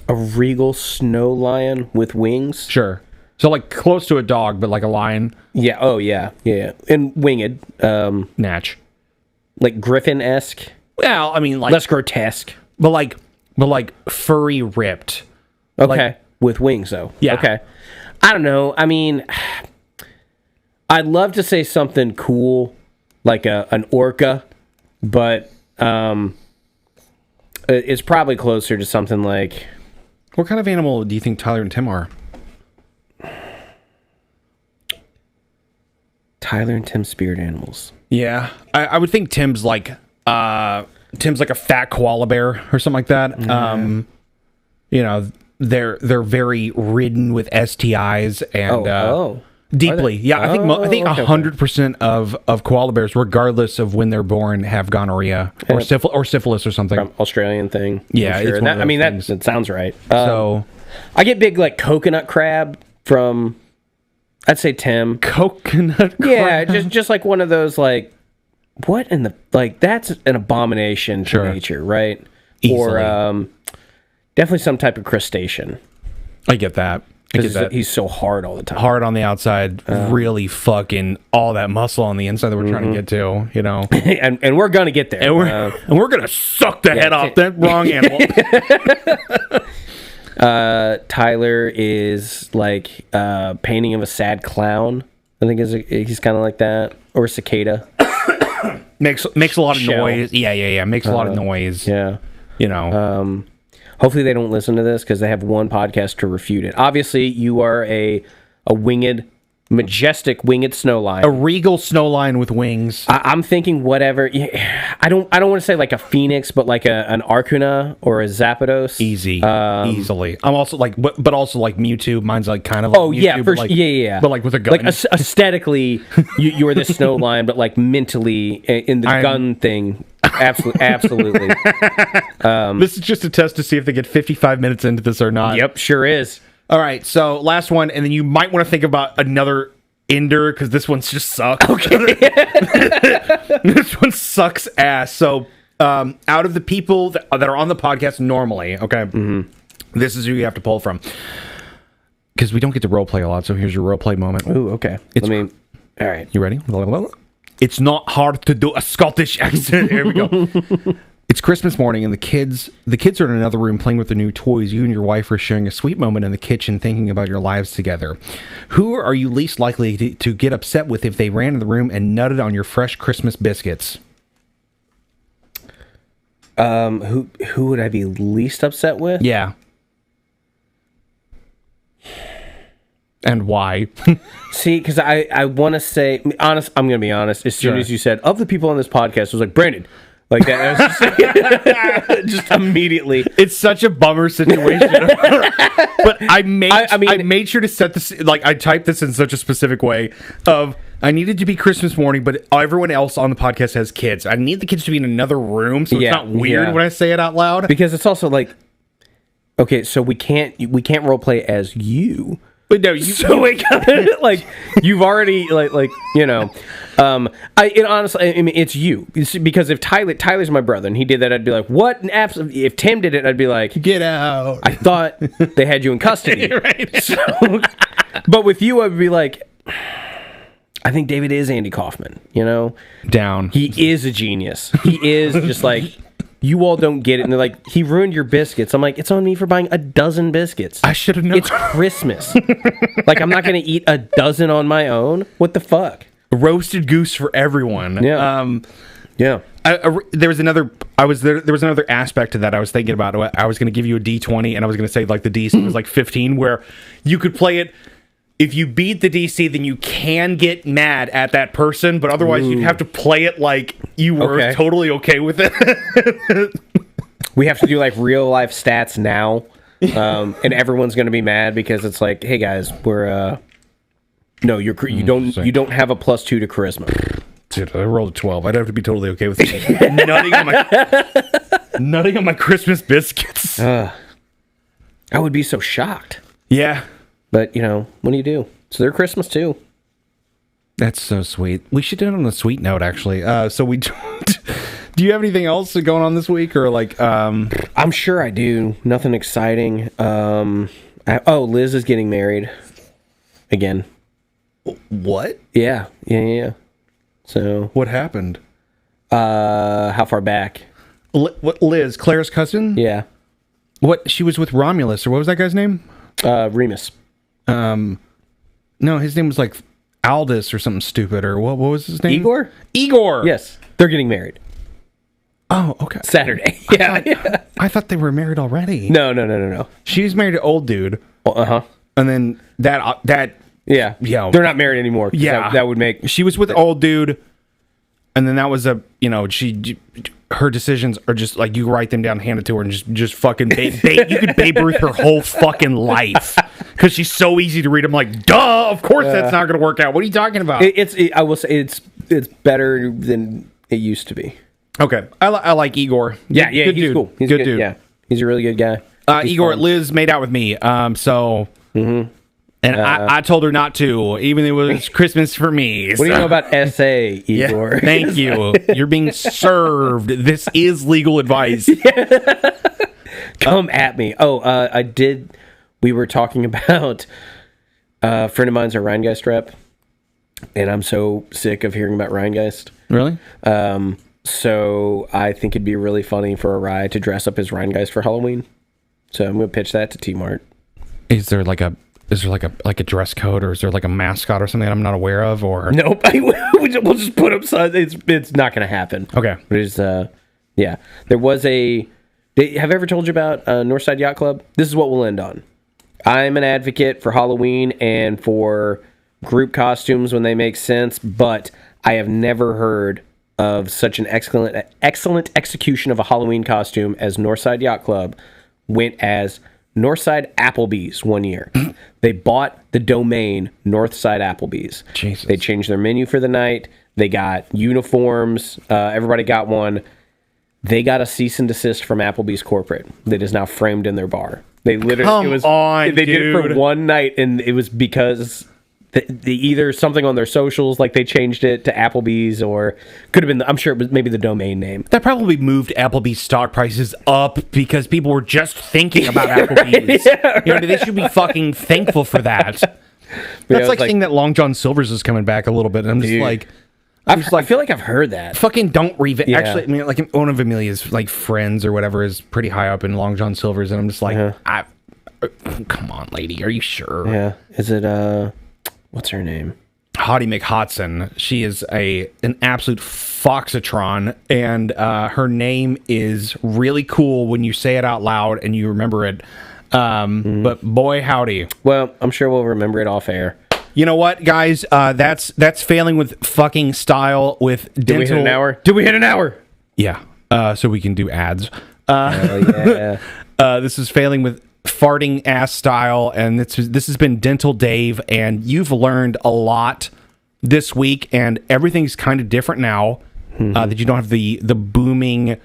A: A regal snow lion with wings?
B: Sure. So like close to a dog, but like a lion.
A: Yeah. Oh yeah. Yeah. And winged.
B: Natch.
A: Like Griffin-esque.
B: Well, I mean, like
A: less grotesque,
B: but like furry, ripped.
A: Okay.
B: Like,
A: with wings, though.
B: Yeah.
A: Okay. I don't know. I mean, I'd love to say something cool, like an orca, but it's probably closer to something like...
B: What kind of animal do you think Tyler and Tim are?
A: Tyler and Tim's spirit animals.
B: Yeah. I would think Tim's like a fat koala bear or something like that. Mm-hmm. You know... They're very ridden with STIs and deeply. Yeah, I think 100% of koala bears, regardless of when they're born, have gonorrhea or syphilis or something.
A: Australian thing.
B: Yeah,
A: sure. That sounds right.
B: So
A: I get big like coconut crab from. I'd say Tim.
B: Coconut crab.
A: Yeah, just like one of those like. What in the like? That's an abomination to nature, right?
B: Easily.
A: Or definitely some type of crustacean.
B: I get that.
A: He's so hard all the time.
B: Hard on the outside, really fucking all that muscle on the inside that we're trying to get to, you know.
A: and we're gonna get there.
B: And we're gonna suck the head off that wrong animal.
A: Tyler is like painting of a sad clown. I think he's kind of like that, or a cicada.
B: makes a lot of noise. Yeah. Makes a lot of noise.
A: Yeah,
B: you know.
A: Hopefully they don't listen to this because they have one podcast to refute it. Obviously, you are a winged, majestic winged snow lion.
B: A regal snow lion with wings.
A: I'm thinking whatever. I don't want to say like a phoenix, but like an Arcuna or a Zapdos.
B: Easily. I'm also like, but also like Mewtwo. Mine's like kind of like Mewtwo,
A: yeah.
B: But like with a gun.
A: Like aesthetically, you're this snow lion, but like mentally in the gun thing. Absolutely.
B: This is just a test to see if they get 55 minutes into this or not.
A: Yep, sure is.
B: All right, so last one, and then you might want to think about another ender because this one's just sucks.
A: Okay.
B: This one sucks ass. So, out of the people that are on the podcast normally, okay, this is who you have to pull from because we don't get to role play a lot. So here's your role play moment.
A: Ooh, okay.
B: All right, you ready? It's not hard to do a Scottish accent. Here we go. It's Christmas morning, and the kids are in another room playing with their new toys. You and your wife are sharing a sweet moment in the kitchen, thinking about your lives together. Who are you least likely to get upset with if they ran in the room and nutted on your fresh Christmas biscuits?
A: Who would I be least upset with?
B: Yeah. And why?
A: See, because I want to say, honest. I'm going to be honest. As soon as you said, of the people on this podcast, I was like, Brandon. Like that. I was just immediately.
B: It's such a bummer situation. But I made sure to set this, like, I typed this in such a specific way of, I needed to be Christmas morning, but everyone else on the podcast has kids. I need the kids to be in another room, so it's not weird when I say it out loud.
A: Because it's also like, okay, so we can't role play as you.
B: But no,
A: like you've already like you know, honestly, I mean, it's you. Because if Tyler's my brother and he did that, I'd be like, what? And if Tim did it, I'd be like,
B: get out.
A: I thought they had you in custody.
B: Right.
A: So, but with you, I'd be like, I think David is Andy Kaufman. You know,
B: down.
A: He is a genius. He is just like. You all don't get it. And they're like, he ruined your biscuits. I'm like, it's on me for buying a dozen biscuits.
B: I should have known.
A: It's Christmas. Like, I'm not going to eat a dozen on my own. What the fuck?
B: Roasted goose for everyone.
A: Yeah. Yeah.
B: There was another aspect to that I was thinking about. I was going to give you a D20, and I was going to say, like, the DC was like 15, where you could play it. If you beat the DC, then you can get mad at that person, but otherwise you'd have to play it like you were totally okay with it.
A: We have to do like real life stats now, and everyone's going to be mad because it's like, hey guys, we're no, you don't have a +2 to charisma.
B: Dude, I rolled a 12. I'd have to be totally okay with it. nutting on my Christmas biscuits.
A: I would be so shocked.
B: Yeah.
A: But, you know, what do you do? So they're Christmas, too.
B: That's so sweet. We should do it on a sweet note, actually. So we... Do you have anything else going on this week? Or, like...
A: I'm sure I do. Nothing exciting. Liz is getting married. Again.
B: What?
A: Yeah. So...
B: What happened?
A: How far back?
B: What, Liz? Claire's cousin?
A: Yeah.
B: What? She was with Romulus, or what was that guy's name?
A: Remus.
B: No, his name was like Aldous or something stupid, or what was his name?
A: Igor. Yes, they're getting married.
B: Oh, okay.
A: Saturday.
B: I thought they were married already.
A: No.
B: She's married to old dude.
A: And
B: then that
A: yeah, they're not married anymore.
B: Yeah,
A: that would make.
B: She was with old dude, and then that was her decisions are just like, you write them down, hand it to her, and just fucking you could Babe Ruth her whole fucking life because she's so easy to read. I'm like, duh, of course that's not going to work out. What are you talking about?
A: I will say it's better than it used to be.
B: Okay, I like Igor.
A: Yeah,
B: good
A: he's
B: dude.
A: Cool. He's
B: good
A: good
B: dude.
A: Yeah, he's a really good guy.
B: Igor,
A: fun.
B: Liz made out with me. And I told her not to, even though it was Christmas for me.
A: What do you know about SA, Igor?
B: Yeah, thank you. You're being served. This is legal advice.
A: Come at me. I did. We were talking about a friend of mine's a Rheingeist rep, and I'm so sick of hearing about Rheingeist.
B: Really?
A: So I think it'd be really funny for a Rye to dress up as Rheingeist for Halloween. So I'm going to pitch that to T-Mart.
B: Is there like a dress code, or is there like a mascot or something that I'm not aware of? Or
A: nope, we'll just put up signs. It's not going to happen.
B: Okay,
A: but it's yeah. There was have I ever told you about Northside Yacht Club? This is what we'll end on. I'm an advocate for Halloween and for group costumes when they make sense, but I have never heard of such an excellent execution of a Halloween costume as Northside Yacht Club went as Northside Applebee's one year. They bought the domain Northside Applebee's.
B: Jesus.
A: They changed their menu for the night. They got uniforms. Everybody got one. They got a cease and desist from Applebee's corporate that is now framed in their bar. They literally did it for one night, and it was because they either something on their socials, like they changed it to Applebee's, or could have been, I'm sure it was maybe the domain name.
B: That probably moved Applebee's stock prices up because people were just thinking about Applebee's.
A: Right.
B: They should be fucking thankful for that. That's like seeing that Long John Silver's is coming back a little bit, and I'm just like,
A: I feel like I've heard that.
B: Fucking don't revisit.
A: Yeah.
B: Actually, I mean, like one of Amelia's like friends or whatever is pretty high up in Long John Silver's, and I'm just like, come on, lady, are you sure?
A: Yeah. Is it what's her name?
B: Hottie McHotson. She is an absolute foxatron, and her name is really cool when you say it out loud and you remember it. But boy, howdy.
A: Well, I'm sure we'll remember it off air.
B: You know what, guys? That's failing with fucking style with dental.
A: Did we hit an hour? Did we hit an hour?
B: Yeah. So we can do ads.
A: Hell yeah.
B: This is failing with farting ass style, and this has been Dental Dave, and you've learned a lot this week, and everything's kind of different now that you don't have the booming,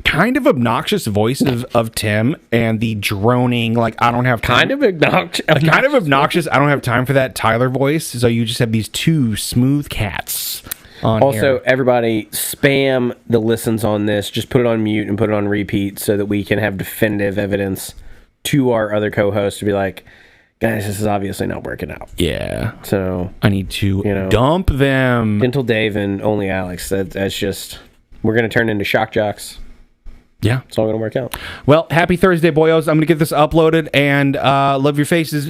B: kind of obnoxious voice of Tim and the droning, like, I don't have time.
A: Kind of obnoxious.
B: Kind of obnoxious. I don't have time for that Tyler voice. So you just have these two smooth cats on
A: Also,
B: here.
A: everybody spam the listens on this. Just put it on mute and put it on repeat so that we can have definitive evidence to our other co-hosts to be like, guys, this is obviously not working out.
B: Yeah.
A: So
B: I need to dump them.
A: Dental Dave and only Alex. That's just, we're going to turn into shock jocks.
B: Yeah.
A: It's all going to work out.
B: Well, happy Thursday, boyos. I'm going to get this uploaded, and love your faces.